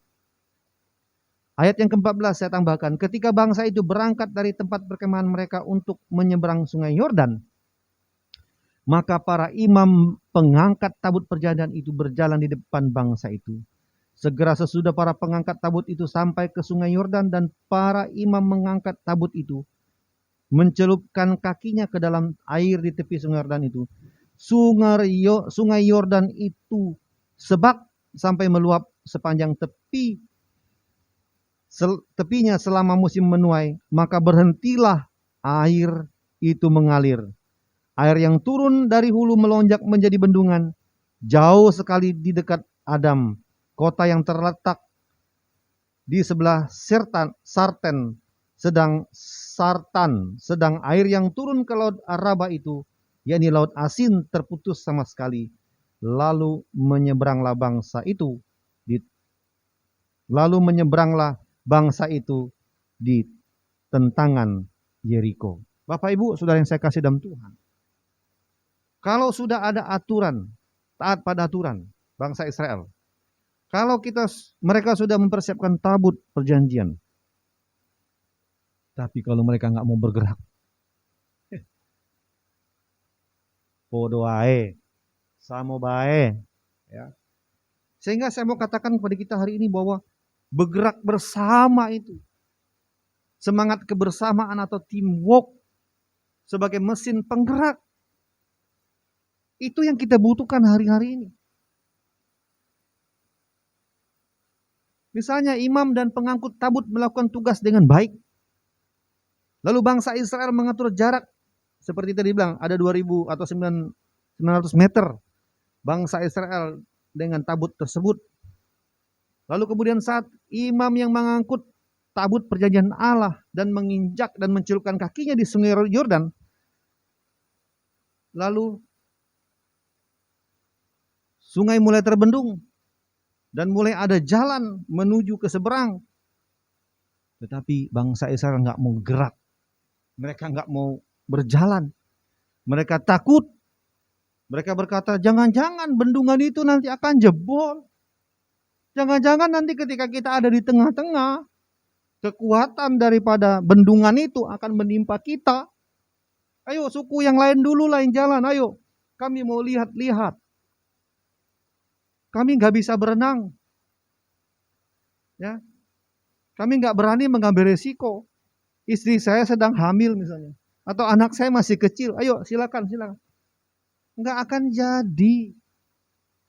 Ayat yang ke-14 saya tambahkan, ketika bangsa itu berangkat dari tempat perkemahan mereka untuk menyeberang sungai Yordan, maka para imam pengangkat tabut perjanjian itu berjalan di depan bangsa itu. Segera sesudah para pengangkat tabut itu sampai ke sungai Yordan dan para imam mengangkat tabut itu, mencelupkan kakinya ke dalam air di tepi sungai Yordan itu. Sungai Yordan itu sebak sampai meluap sepanjang tepinya selama musim menuai, maka berhentilah air itu mengalir. Air yang turun dari hulu melonjak menjadi bendungan, jauh sekali di dekat Adam, kota yang terletak di sebelah Sartan, sedang air yang turun ke laut Araba itu, yakni laut asin, terputus sama sekali. Lalu menyeberanglah bangsa itu di tentangan Yeriko. Bapak Ibu, saudara yang saya kasih dalam Tuhan, kalau sudah ada aturan, taat pada aturan bangsa Israel, kalau mereka sudah mempersiapkan tabut perjanjian, tapi kalau mereka nggak mau bergerak, podo ae, samo bae, ya. Sehingga saya mau katakan kepada kita hari ini bahwa bergerak bersama itu, semangat kebersamaan atau teamwork sebagai mesin penggerak, itu yang kita butuhkan hari-hari ini. Misalnya imam dan pengangkut tabut melakukan tugas dengan baik. Lalu bangsa Israel mengatur jarak. Seperti tadi bilang, ada 2000 atau 900 meter bangsa Israel dengan tabut tersebut. Lalu kemudian saat imam yang mengangkut tabut perjanjian Allah dan menginjak dan mencelupkan kakinya di sungai Yordan, lalu sungai mulai terbendung dan mulai ada jalan menuju ke seberang. Tetapi bangsa Israel nggak mau gerak. Mereka nggak mau berjalan. Mereka takut. Mereka berkata, jangan-jangan bendungan itu nanti akan jebol. Jangan-jangan nanti ketika kita ada di tengah-tengah, kekuatan daripada bendungan itu akan menimpa kita. Ayo suku yang lain dulu lah yang jalan. Ayo, kami mau lihat-lihat. Kami nggak bisa berenang, ya. Kami nggak berani mengambil resiko. Istri saya sedang hamil misalnya, atau anak saya masih kecil. Ayo silakan. Nggak akan jadi.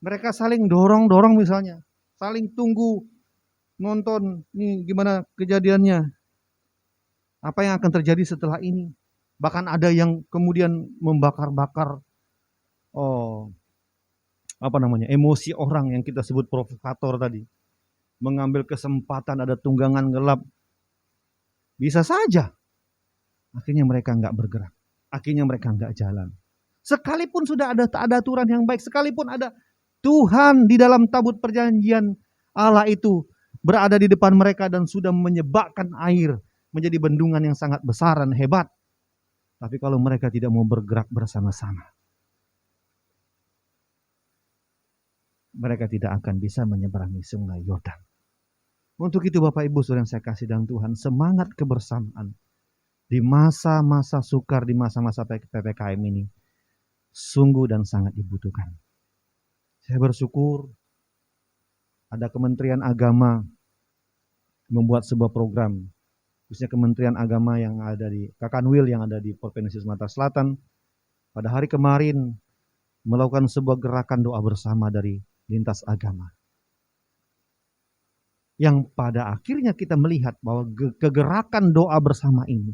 Mereka saling dorong misalnya, saling tunggu nonton nih gimana kejadiannya. Apa yang akan terjadi setelah ini? Bahkan ada yang kemudian membakar-bakar emosi orang yang kita sebut provokator tadi. Mengambil kesempatan ada tunggangan gelap. Bisa saja. Akhirnya mereka nggak bergerak. Akhirnya mereka nggak jalan. Sekalipun sudah ada aturan yang baik. Sekalipun ada Tuhan di dalam tabut perjanjian Allah itu berada di depan mereka dan sudah menyebabkan air menjadi bendungan yang sangat besar dan hebat. Tapi kalau mereka tidak mau bergerak bersama-sama, mereka tidak akan bisa menyeberangi sungai Yordan. Untuk itu Bapak Ibu Saudara yang saya kasih dalam Tuhan, semangat kebersamaan di masa-masa sukar, di masa-masa PPKM ini sungguh dan sangat dibutuhkan. Saya bersyukur ada Kementerian Agama membuat sebuah program, khususnya Kementerian Agama yang ada di Kakanwil yang ada di Provinsi Sumatera Selatan, pada hari kemarin melakukan sebuah gerakan doa bersama dari lintas agama. Yang pada akhirnya kita melihat bahwa kegerakan doa bersama ini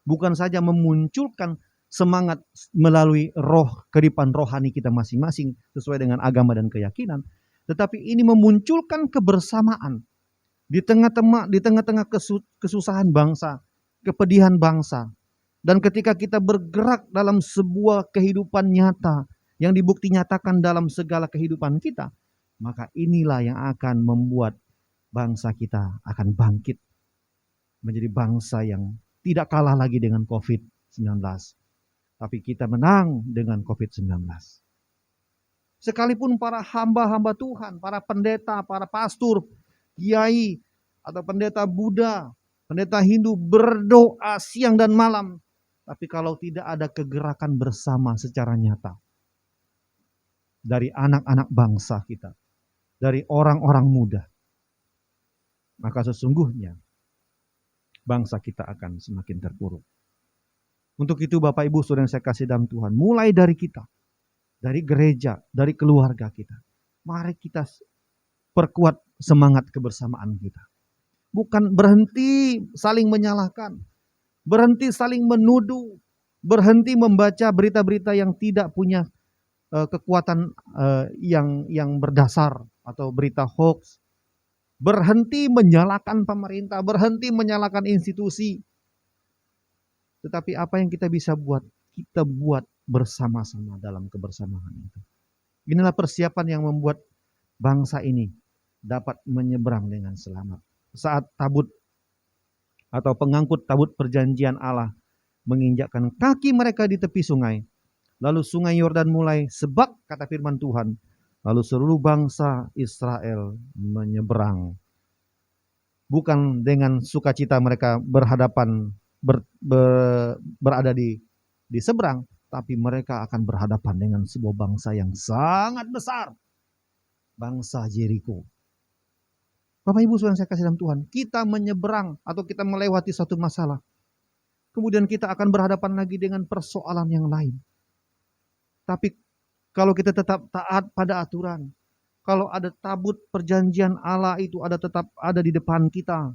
bukan saja memunculkan semangat melalui kehidupan rohani kita masing-masing sesuai dengan agama dan keyakinan, tetapi ini memunculkan kebersamaan di tengah-tengah kesusahan bangsa, kepedihan bangsa. Dan ketika kita bergerak dalam sebuah kehidupan nyata yang dibukti nyatakan dalam segala kehidupan kita, maka inilah yang akan membuat bangsa kita akan bangkit menjadi bangsa yang tidak kalah lagi dengan COVID-19. Tapi kita menang dengan COVID-19. Sekalipun para hamba-hamba Tuhan, para pendeta, para pastor, kiai, atau pendeta Buddha, pendeta Hindu berdoa siang dan malam. Tapi kalau tidak ada kegerakan bersama secara nyata dari anak-anak bangsa kita, dari orang-orang muda, maka sesungguhnya bangsa kita akan semakin terpuruk. Untuk itu Bapak Ibu Saudara yang saya kasih dalam Tuhan, mulai dari kita, dari gereja, dari keluarga kita, mari kita perkuat semangat kebersamaan kita. Bukan berhenti saling menyalahkan. berhenti saling menuduh, berhenti membaca berita-berita yang tidak punya kekuatan yang berdasar atau berita hoax, berhenti menyalahkan pemerintah, berhenti menyalahkan institusi. Tetapi apa yang kita bisa buat? Kita buat bersama-sama dalam kebersamaan itu. Inilah persiapan yang membuat bangsa ini dapat menyeberang dengan selamat. Saat tabut atau pengangkut tabut perjanjian Allah menginjakkan kaki mereka di tepi sungai, lalu sungai Yordan mulai sebab, kata firman Tuhan, lalu seluruh bangsa Israel menyeberang. Bukan dengan sukacita mereka berada di seberang, tapi mereka akan berhadapan dengan sebuah bangsa yang sangat besar, bangsa Jericho. Bapak Ibu Saudara yang saya kasih dalam Tuhan, kita menyeberang atau kita melewati satu masalah, kemudian kita akan berhadapan lagi dengan persoalan yang lain. Tapi kalau kita tetap taat pada aturan, kalau ada tabut perjanjian Allah itu tetap ada di depan kita,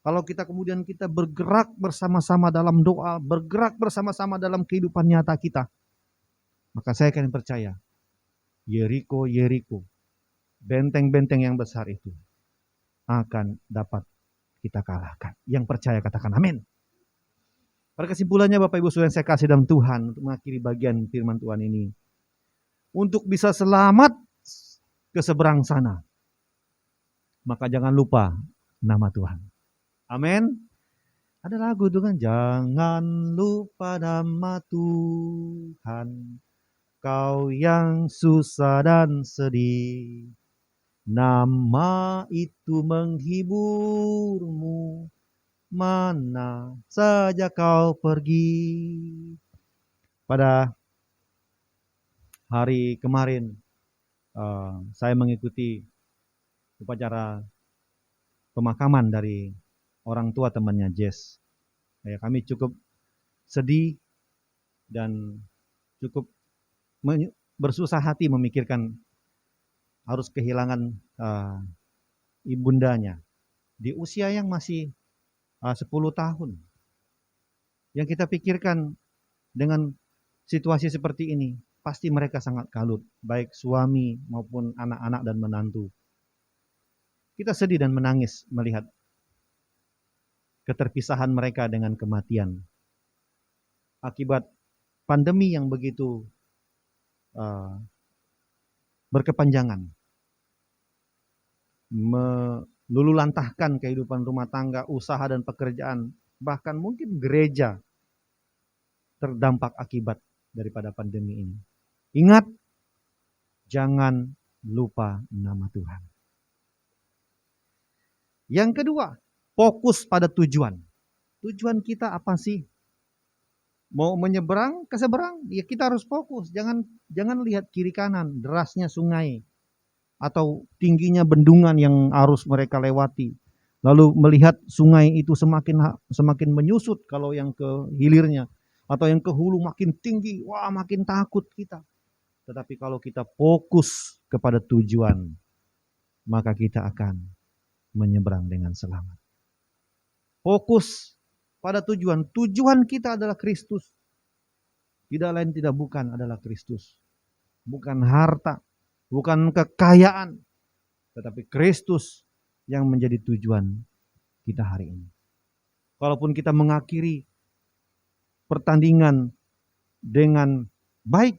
kalau kita kemudian kita bergerak bersama-sama dalam doa, bergerak bersama-sama dalam kehidupan nyata kita, maka saya akan percaya, Yeriko, benteng-benteng yang besar itu akan dapat kita kalahkan. Yang percaya katakan amin. Pada kesimpulannya Bapak Ibu Saudara yang saya kasih dalam Tuhan, untuk mengakhiri bagian firman Tuhan ini, untuk bisa selamat ke seberang sana, maka jangan lupa nama Tuhan. Amin. Ada lagu itu kan, jangan lupa nama Tuhan, kau yang susah dan sedih, nama itu menghiburmu mana saja kau pergi. Pada hari kemarin saya mengikuti upacara pemakaman dari orang tua temannya Jess. Kami cukup sedih dan cukup bersusah hati memikirkan harus kehilangan ibundanya di usia yang masih 10 tahun. Yang kita pikirkan dengan situasi seperti ini, pasti mereka sangat kalut, baik suami maupun anak-anak dan menantu. Kita sedih dan menangis melihat keterpisahan mereka dengan kematian akibat pandemi yang begitu berkepanjangan, melululantahkan kehidupan rumah tangga, usaha dan pekerjaan, bahkan mungkin gereja terdampak akibat daripada pandemi ini. Ingat, jangan lupa nama Tuhan. Yang kedua, fokus pada tujuan. Tujuan kita apa sih? Mau menyeberang ke seberang, ya kita harus fokus. Jangan lihat kiri kanan, derasnya sungai atau tingginya bendungan yang harus mereka lewati. Lalu melihat sungai itu semakin menyusut kalau yang ke hilirnya, atau yang ke hulu makin tinggi, wah makin takut kita. Tetapi kalau kita fokus kepada tujuan, maka kita akan menyeberang dengan selamat. Fokus pada tujuan. Tujuan kita adalah Kristus. Tidak lain tidak bukan adalah Kristus. Bukan harta, bukan kekayaan, tetapi Kristus yang menjadi tujuan kita hari ini. Kalaupun kita mengakhiri pertandingan dengan baik,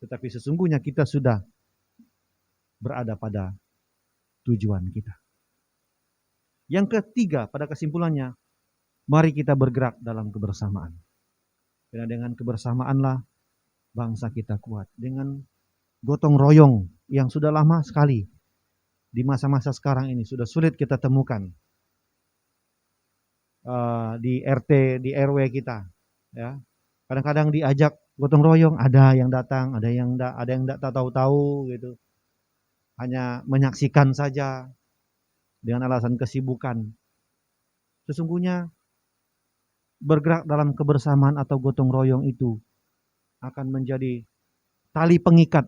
tetapi sesungguhnya kita sudah berada pada tujuan kita. Yang ketiga, pada kesimpulannya, mari kita bergerak dalam kebersamaan. Karena dengan kebersamaanlah bangsa kita kuat. Dengan gotong royong yang sudah lama sekali di masa-masa sekarang ini sudah sulit kita temukan di RT, di RW kita. Ya, kadang-kadang diajak gotong royong, ada yang datang, ada yang tidak tahu-tahu gitu, hanya menyaksikan saja dengan alasan kesibukan. Sesungguhnya bergerak dalam kebersamaan atau gotong royong itu akan menjadi tali pengikat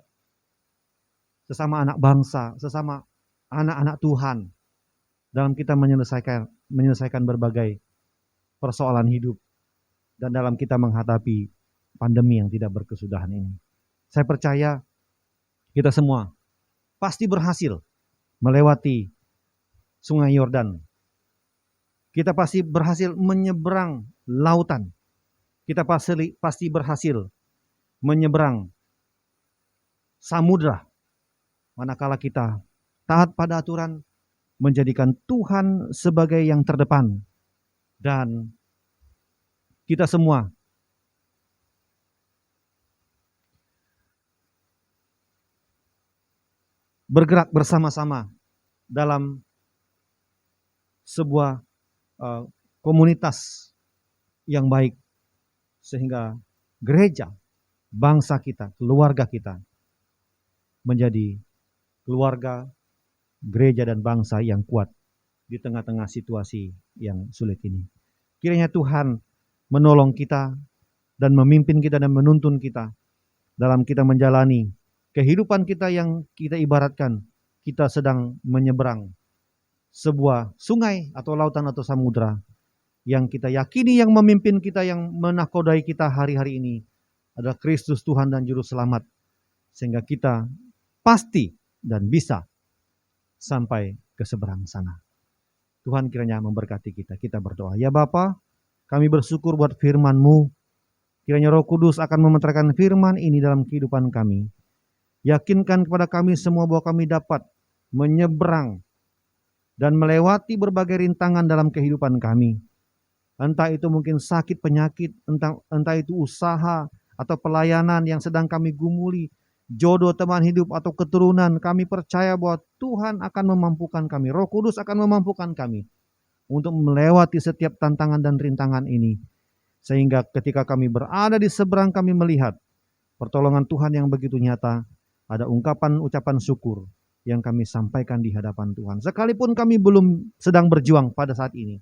sesama anak bangsa, sesama anak-anak Tuhan dalam kita menyelesaikan berbagai persoalan hidup. dan dalam kita menghadapi pandemi yang tidak berkesudahan ini. Saya percaya kita semua pasti berhasil melewati Sungai Yordan. Kita pasti berhasil menyeberang lautan. Kita pasti berhasil menyeberang samudra. Manakala kita taat pada aturan, menjadikan Tuhan sebagai yang terdepan. Dan kita semua bergerak bersama-sama dalam sebuah komunitas yang baik, sehingga gereja, bangsa kita, keluarga kita menjadi keluarga, gereja dan bangsa yang kuat di tengah-tengah situasi yang sulit ini. Kiranya Tuhan menolong kita dan memimpin kita dan menuntun kita dalam kita menjalani kehidupan kita yang kita ibaratkan kita sedang menyeberang sebuah sungai atau lautan atau samudra yang kita yakini yang memimpin kita, yang menakodai kita hari-hari ini adalah Kristus Tuhan dan Juru Selamat, sehingga kita pasti dan bisa sampai ke seberang sana. Tuhan kiranya memberkati kita. Kita berdoa. Ya Bapa, kami bersyukur buat firman-Mu. Kiranya Roh Kudus akan memeterkan firman ini dalam kehidupan kami. Yakinkan kepada kami semua bahwa kami dapat menyeberang dan melewati berbagai rintangan dalam kehidupan kami. Entah itu mungkin sakit, penyakit, entah itu usaha atau pelayanan yang sedang kami gumuli, jodoh, teman hidup, atau keturunan. Kami percaya bahwa Tuhan akan memampukan kami, Roh Kudus akan memampukan kami untuk melewati setiap tantangan dan rintangan ini. Sehingga ketika kami berada di seberang, kami melihat pertolongan Tuhan yang begitu nyata. Ada ucapan syukur yang kami sampaikan di hadapan Tuhan. Sekalipun kami belum sedang berjuang pada saat ini,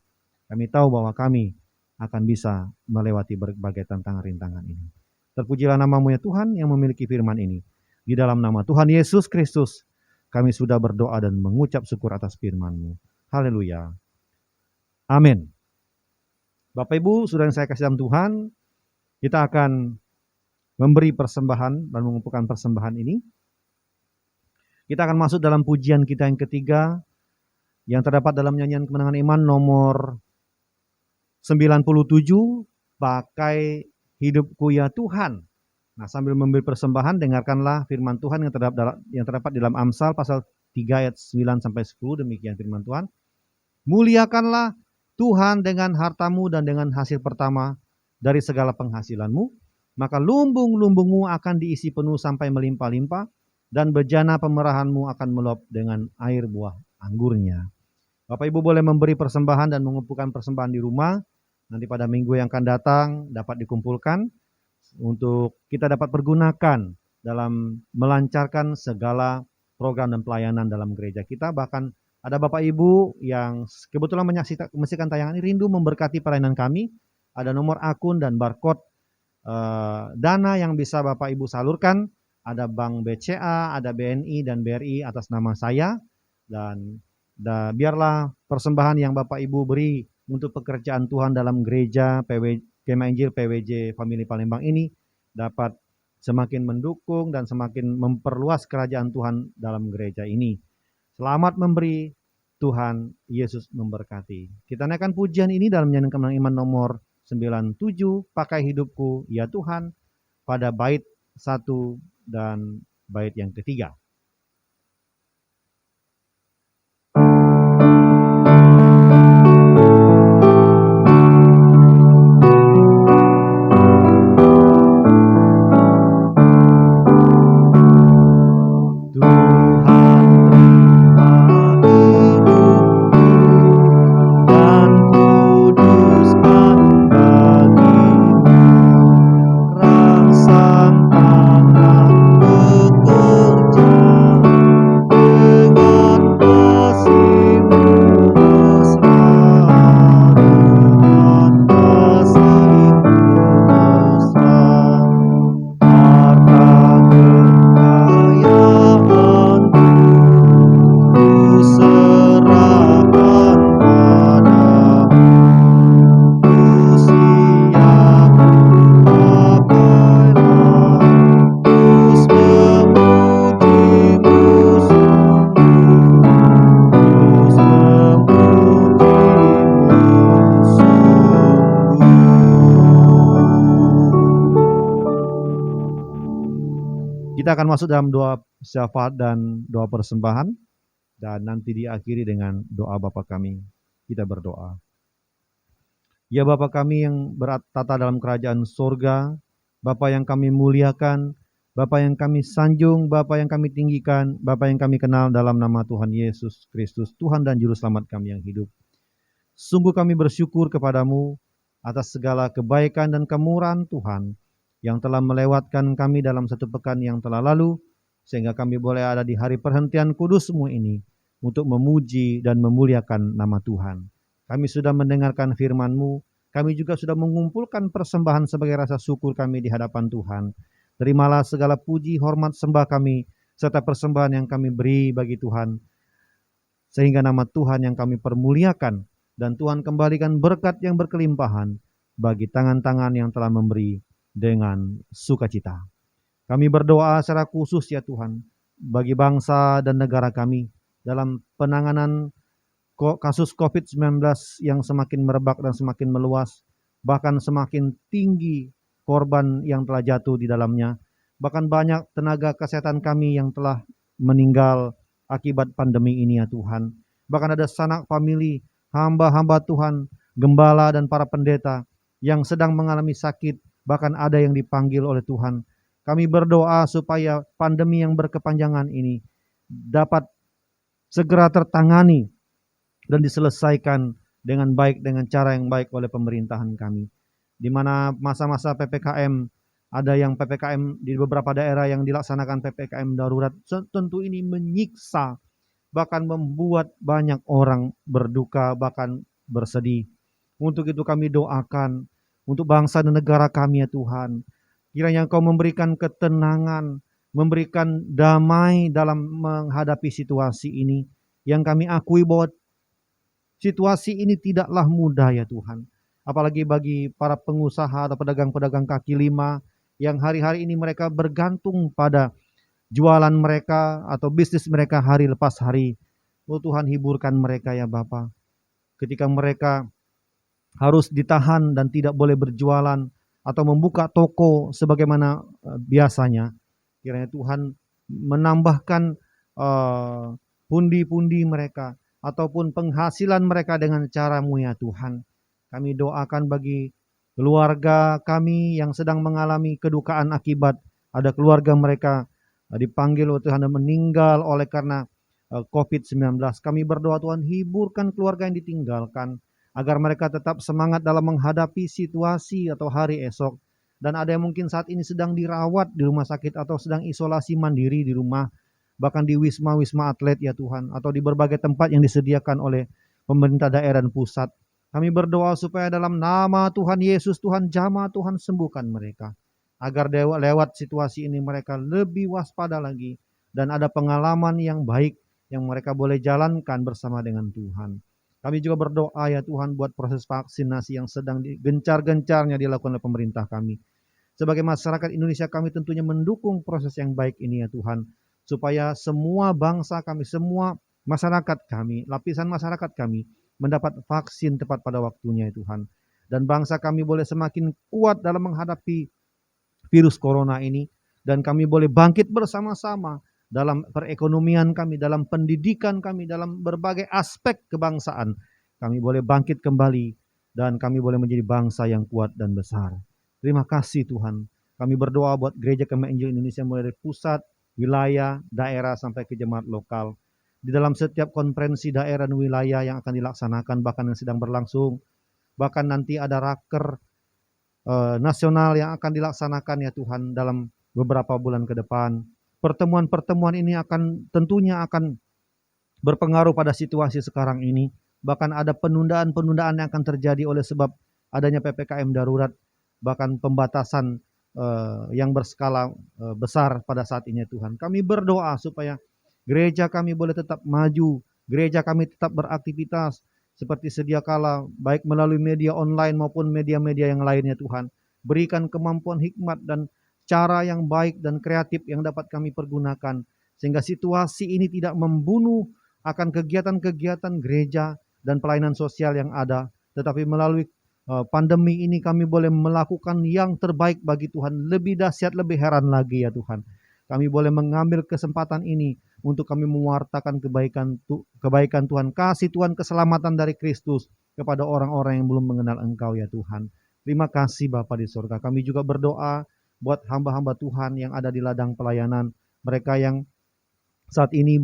kami tahu bahwa kami akan bisa melewati berbagai tantangan rintangan ini. Terpujilah nama-Mu ya Tuhan yang memiliki firman ini. Di dalam nama Tuhan Yesus Kristus, kami sudah berdoa dan mengucap syukur atas firman-Mu. Haleluya. Amin. Bapak Ibu, saudara yang saya kasih dalam Tuhan, kita akan memberi persembahan dan mengumpulkan persembahan ini. Kita akan masuk dalam pujian kita yang ketiga, yang terdapat dalam nyanyian kemenangan iman nomor 97, Pakai Hidupku Ya Tuhan. Nah, sambil memberi persembahan, dengarkanlah firman Tuhan yang terdapat dalam Amsal pasal 3 ayat 9 sampai 10. Demikian firman Tuhan. Muliakanlah Tuhan dengan hartamu dan dengan hasil pertama dari segala penghasilanmu, maka lumbung-lumbungmu akan diisi penuh sampai melimpah-limpah, dan bejana pemerahanmu akan meluap dengan air buah anggurnya. Bapak Ibu boleh memberi persembahan dan mengumpulkan persembahan di rumah. Nanti pada minggu yang akan datang dapat dikumpulkan untuk kita dapat pergunakan dalam melancarkan segala program dan pelayanan dalam gereja kita. Bahkan ada Bapak Ibu yang kebetulan menyaksikan tayangan ini rindu memberkati pelayanan kami. Ada nomor akun dan barcode dana yang bisa Bapak Ibu salurkan. Ada Bank BCA, ada BNI dan BRI atas nama saya. Dan biarlah persembahan yang Bapak Ibu beri untuk pekerjaan Tuhan dalam gereja Kemah Injil PWJ Family Palembang ini dapat semakin mendukung dan semakin memperluas kerajaan Tuhan dalam gereja ini. Selamat memberi, Tuhan Yesus memberkati. Kita naikkan pujian ini dalam nyanyian kemenangan iman nomor 97, Pakai Hidupku Ya Tuhan, pada bait 1 dan bait yang ketiga. Rasakanlah pekerjaan Kita akan masuk dalam doa syafaat dan doa persembahan, dan nanti diakhiri dengan doa Bapa kami. Kita berdoa. Ya Bapa kami yang bertata dalam kerajaan sorga, Bapa yang kami muliakan, Bapa yang kami sanjung, Bapa yang kami tinggikan, Bapa yang kami kenal dalam nama Tuhan Yesus Kristus, Tuhan dan Juru Selamat kami yang hidup. Sungguh kami bersyukur kepadamu atas segala kebaikan dan kemurahan Tuhan yang telah melewatkan kami dalam satu pekan yang telah lalu, sehingga kami boleh ada di hari perhentian kudus-Mu ini untuk memuji dan memuliakan nama Tuhan. Kami sudah mendengarkan firman-Mu, kami juga sudah mengumpulkan persembahan sebagai rasa syukur kami di hadapan Tuhan. Terimalah segala puji, hormat, sembah kami, serta persembahan yang kami beri bagi Tuhan, sehingga nama Tuhan yang kami permuliakan, dan Tuhan kembalikan berkat yang berkelimpahan bagi tangan-tangan yang telah memberi dengan sukacita. Kami berdoa secara khusus ya Tuhan, bagi bangsa dan negara kami dalam penanganan kasus COVID-19 yang semakin merebak dan semakin meluas, bahkan semakin tinggi korban yang telah jatuh di dalamnya. Bahkan banyak tenaga kesehatan kami yang telah meninggal akibat pandemi ini ya Tuhan. Bahkan ada sanak famili, hamba-hamba Tuhan, gembala dan para pendeta yang sedang mengalami sakit, bahkan ada yang dipanggil oleh Tuhan. Kami berdoa supaya pandemi yang berkepanjangan ini dapat segera tertangani dan diselesaikan dengan baik, dengan cara yang baik oleh pemerintahan kami. Di mana masa-masa PPKM, ada yang PPKM di beberapa daerah yang dilaksanakan PPKM darurat, tentu ini menyiksa, bahkan membuat banyak orang berduka, bahkan bersedih. Untuk itu kami doakan untuk bangsa dan negara kami ya Tuhan. Kiranya Engkau memberikan ketenangan, memberikan damai dalam menghadapi situasi ini, yang kami akui bahwa situasi ini tidaklah mudah ya Tuhan. Apalagi bagi para pengusaha atau pedagang-pedagang kaki lima yang hari-hari ini mereka bergantung pada jualan mereka atau bisnis mereka hari lepas hari. Oh Tuhan, hiburkan mereka ya Bapa. Ketika mereka harus ditahan dan tidak boleh berjualan atau membuka toko sebagaimana biasanya, kiranya Tuhan menambahkan pundi-pundi mereka ataupun penghasilan mereka dengan cara-Mu ya Tuhan. Kami doakan bagi keluarga kami yang sedang mengalami kedukaan akibat ada keluarga mereka dipanggil oleh Tuhan dan meninggal oleh karena COVID-19. Kami berdoa Tuhan, hiburkan keluarga yang ditinggalkan, agar mereka tetap semangat dalam menghadapi situasi atau hari esok. Dan ada yang mungkin saat ini sedang dirawat di rumah sakit atau sedang isolasi mandiri di rumah, bahkan di wisma-wisma atlet ya Tuhan, atau di berbagai tempat yang disediakan oleh pemerintah daerah dan pusat. Kami berdoa supaya dalam nama Tuhan Yesus, Tuhan jamah, Tuhan sembuhkan mereka, agar lewat situasi ini mereka lebih waspada lagi dan ada pengalaman yang baik yang mereka boleh jalankan bersama dengan Tuhan. Kami juga berdoa ya Tuhan buat proses vaksinasi yang sedang gencar-gencarnya dilakukan oleh pemerintah kami. Sebagai masyarakat Indonesia, kami tentunya mendukung proses yang baik ini ya Tuhan, supaya semua bangsa kami, semua masyarakat kami, lapisan masyarakat kami mendapat vaksin tepat pada waktunya ya Tuhan. Dan bangsa kami boleh semakin kuat dalam menghadapi virus corona ini, dan kami boleh bangkit bersama-sama dalam perekonomian kami, dalam pendidikan kami, dalam berbagai aspek kebangsaan. Kami boleh bangkit kembali dan kami boleh menjadi bangsa yang kuat dan besar. Terima kasih Tuhan. Kami berdoa buat Gereja Kemah Injil Indonesia mulai dari pusat, wilayah, daerah sampai ke jemaat lokal. Di dalam setiap konferensi daerah dan wilayah yang akan dilaksanakan, bahkan yang sedang berlangsung, bahkan nanti ada raker nasional yang akan dilaksanakan ya Tuhan dalam beberapa bulan ke depan. Pertemuan-pertemuan ini tentunya akan berpengaruh pada situasi sekarang ini. Bahkan ada penundaan-penundaan yang akan terjadi oleh sebab adanya PPKM darurat, bahkan pembatasan yang berskala besar pada saat ini Tuhan. Kami berdoa supaya gereja kami boleh tetap maju, gereja kami tetap beraktivitas seperti sedia kala, baik melalui media online maupun media-media yang lainnya Tuhan. Berikan kemampuan hikmat dan cara yang baik dan kreatif yang dapat kami pergunakan, sehingga situasi ini tidak membunuh akan kegiatan-kegiatan gereja dan pelayanan sosial yang ada, tetapi melalui pandemi ini kami boleh melakukan yang terbaik bagi Tuhan, lebih dahsyat, lebih heran lagi ya Tuhan. Kami boleh mengambil kesempatan ini untuk kami mewartakan kebaikan Tuhan, kasih Tuhan, keselamatan dari Kristus kepada orang-orang yang belum mengenal Engkau ya Tuhan. Terima kasih Bapa di surga. Kami juga berdoa buat hamba-hamba Tuhan yang ada di ladang pelayanan, mereka yang saat ini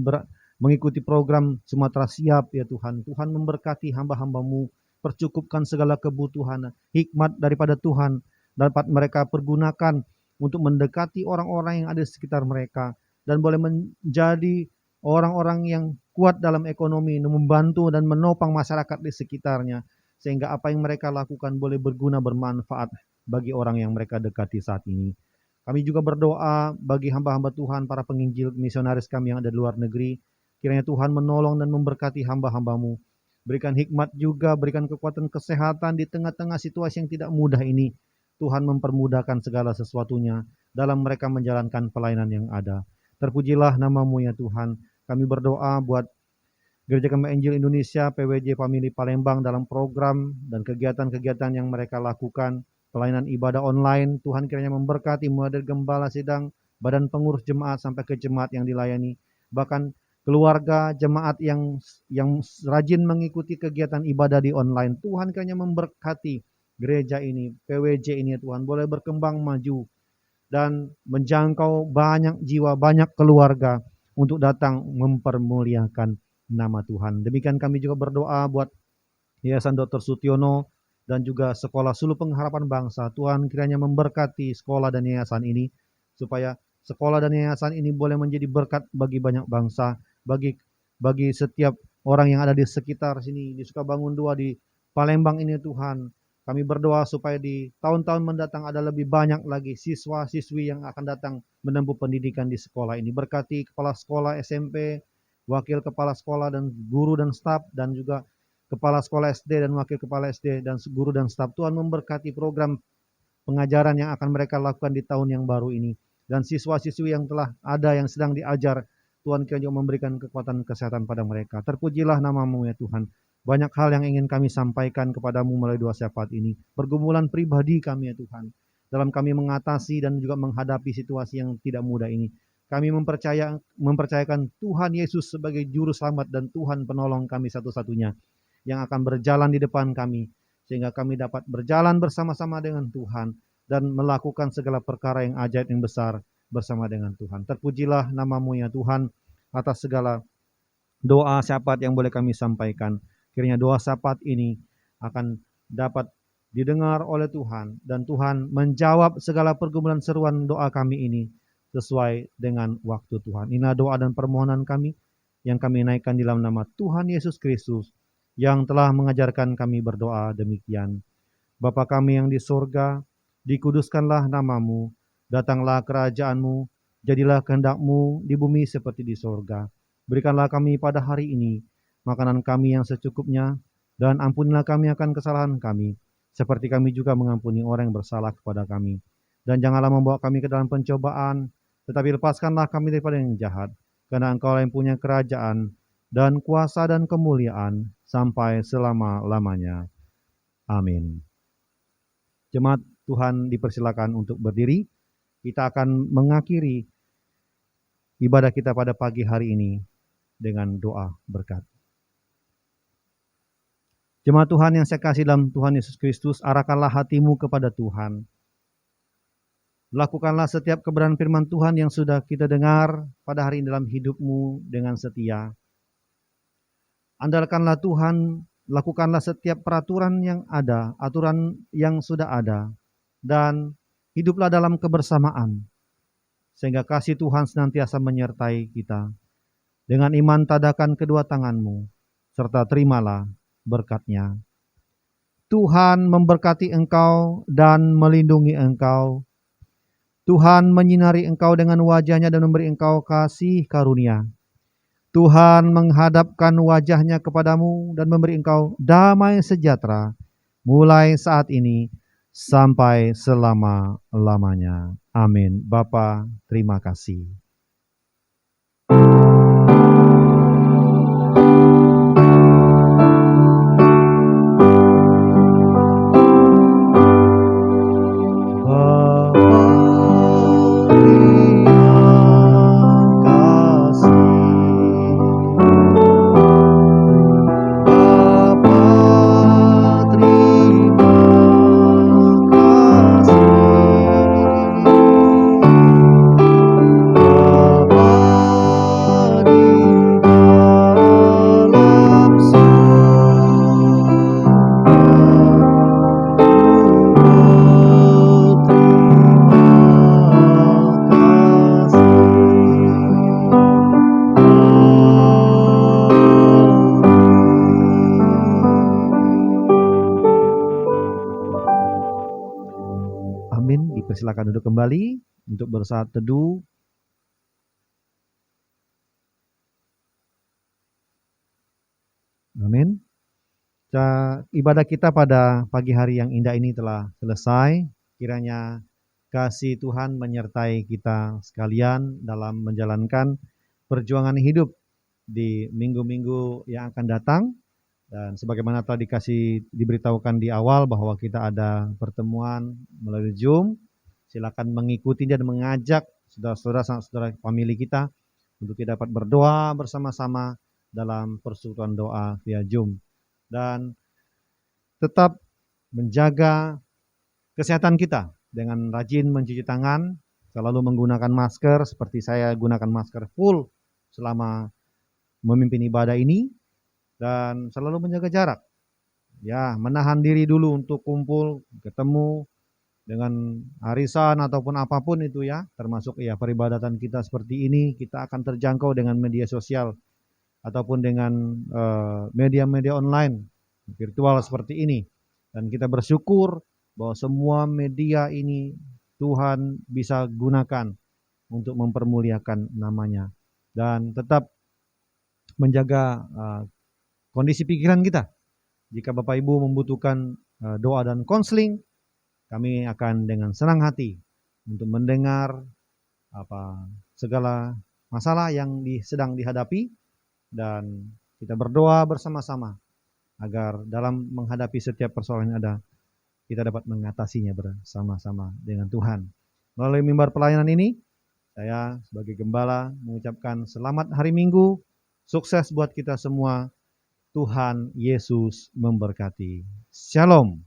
mengikuti program Sumatera Siap ya Tuhan. Tuhan memberkati hamba-hamba-Mu, percukupkan segala kebutuhan, hikmat daripada Tuhan dapat mereka pergunakan untuk mendekati orang-orang yang ada di sekitar mereka, dan boleh menjadi orang-orang yang kuat dalam ekonomi, membantu dan menopang masyarakat di sekitarnya, sehingga apa yang mereka lakukan boleh berguna, bermanfaat bagi orang yang mereka dekati saat ini. Kami juga berdoa bagi hamba-hamba Tuhan, para penginjil misionaris kami yang ada di luar negeri. Kiranya Tuhan menolong dan memberkati hamba-hamba-Mu. Berikan hikmat juga, berikan kekuatan kesehatan di tengah-tengah situasi yang tidak mudah ini. Tuhan mempermudahkan segala sesuatunya dalam mereka menjalankan pelayanan yang ada. Terpujilah nama-Mu ya Tuhan. Kami berdoa buat Gereja Kembang Injil Indonesia, PWJ Family Palembang dalam program dan kegiatan-kegiatan yang mereka lakukan. Pelayanan ibadah online, Tuhan kiranya memberkati mulai dari gembala sidang, badan pengurus jemaat sampai ke jemaat yang dilayani, bahkan keluarga jemaat yang rajin mengikuti kegiatan ibadah di online. Tuhan kiranya memberkati gereja ini, PWJ ini Tuhan, boleh berkembang maju dan menjangkau banyak jiwa, banyak keluarga untuk datang mempermuliakan nama Tuhan. Demikian kami juga berdoa buat Yayasan Dr. Sutiono dan juga Sekolah Suluh Pengharapan Bangsa. Tuhan kiranya memberkati sekolah dan yayasan ini, supaya sekolah dan yayasan ini boleh menjadi berkat bagi banyak bangsa, bagi setiap orang yang ada di sekitar sini, di Sukabangun 2, di Palembang ini Tuhan. Kami berdoa supaya di tahun-tahun mendatang ada lebih banyak lagi siswa-siswi yang akan datang menempuh pendidikan di sekolah ini. Berkati kepala sekolah SMP, wakil kepala sekolah dan guru dan staf, dan juga kepala sekolah SD dan wakil kepala SD dan guru dan staf. Tuhan memberkati program pengajaran yang akan mereka lakukan di tahun yang baru ini. Dan siswa-siswi yang telah ada yang sedang diajar, Tuhan kiranya memberikan kekuatan kesehatan pada mereka. Terpujilah nama-Mu ya Tuhan. Banyak hal yang ingin kami sampaikan kepadamu melalui doa syafaat ini. Pergumulan pribadi kami ya Tuhan, dalam kami mengatasi dan juga menghadapi situasi yang tidak mudah ini. Kami mempercayakan Tuhan Yesus sebagai juru selamat dan Tuhan penolong kami satu-satunya, yang akan berjalan di depan kami, sehingga kami dapat berjalan bersama-sama dengan Tuhan dan melakukan segala perkara yang ajaib yang besar bersama dengan Tuhan. Terpujilah nama-Mu ya Tuhan atas segala doa syafaat yang boleh kami sampaikan. Kiranya doa syafaat ini akan dapat didengar oleh Tuhan, dan Tuhan menjawab segala pergumulan seruan doa kami ini sesuai dengan waktu Tuhan. Inilah doa dan permohonan kami yang kami naikkan di dalam nama Tuhan Yesus Kristus, yang telah mengajarkan kami berdoa demikian. Bapa kami yang di surga, dikuduskanlah nama-Mu, datanglah kerajaan-Mu, jadilah kehendak-Mu di bumi seperti di surga. Berikanlah kami pada hari ini makanan kami yang secukupnya, dan ampunilah kami akan kesalahan kami, seperti kami juga mengampuni orang yang bersalah kepada kami. Dan janganlah membawa kami ke dalam pencobaan, tetapi lepaskanlah kami daripada yang jahat, karena Engkau yang punya kerajaan, dan kuasa dan kemuliaan, sampai selama-lamanya. Amin. Jemaat Tuhan dipersilakan untuk berdiri. Kita akan mengakhiri ibadah kita pada pagi hari ini dengan doa berkat. Jemaat Tuhan yang saya kasih dalam Tuhan Yesus Kristus, arahkanlah hatimu kepada Tuhan. Lakukanlah setiap kebenaran firman Tuhan yang sudah kita dengar pada hari ini dalam hidupmu dengan setia. Andalkanlah Tuhan, lakukanlah setiap peraturan yang ada, aturan yang sudah ada, dan hiduplah dalam kebersamaan, sehingga kasih Tuhan senantiasa menyertai kita. Dengan iman tadakan kedua tanganmu, serta terimalah berkat-Nya. Tuhan memberkati engkau dan melindungi engkau. Tuhan menyinari engkau dengan wajah-Nya dan memberi engkau kasih karunia. Tuhan menghadapkan wajah-Nya kepadamu dan memberi engkau damai sejahtera, mulai saat ini sampai selama-lamanya. Amin. Bapa, terima kasih. Bapa, terima silakan duduk kembali untuk bersaat teduh. Amin. Ibadah kita pada pagi hari yang indah ini telah selesai. Kiranya kasih Tuhan menyertai kita sekalian dalam menjalankan perjuangan hidup di minggu-minggu yang akan datang. Dan sebagaimana telah diberitahukan di awal bahwa kita ada pertemuan melalui Zoom, silakan mengikuti dan mengajak saudara-saudara, saudara famili kita untuk kita dapat berdoa bersama-sama dalam persekutuan doa via Zoom. Dan tetap menjaga kesehatan kita dengan rajin mencuci tangan, selalu menggunakan masker seperti saya gunakan masker full selama memimpin ibadah ini, dan selalu menjaga jarak. Ya, menahan diri dulu untuk kumpul, ketemu dengan arisan ataupun apapun itu ya, termasuk ya peribadatan kita seperti ini, kita akan terjangkau dengan media sosial ataupun dengan media-media online virtual seperti ini. Dan kita bersyukur bahwa semua media ini Tuhan bisa gunakan untuk mempermuliakan namanya. Dan tetap menjaga kondisi pikiran kita. Jika Bapak Ibu membutuhkan doa dan konseling, kami akan dengan senang hati untuk mendengar segala masalah yang sedang dihadapi, dan kita berdoa bersama-sama agar dalam menghadapi setiap persoalan yang ada, kita dapat mengatasinya bersama-sama dengan Tuhan. Melalui mimbar pelayanan ini, saya sebagai gembala mengucapkan selamat hari Minggu, sukses buat kita semua. Tuhan Yesus memberkati. Shalom.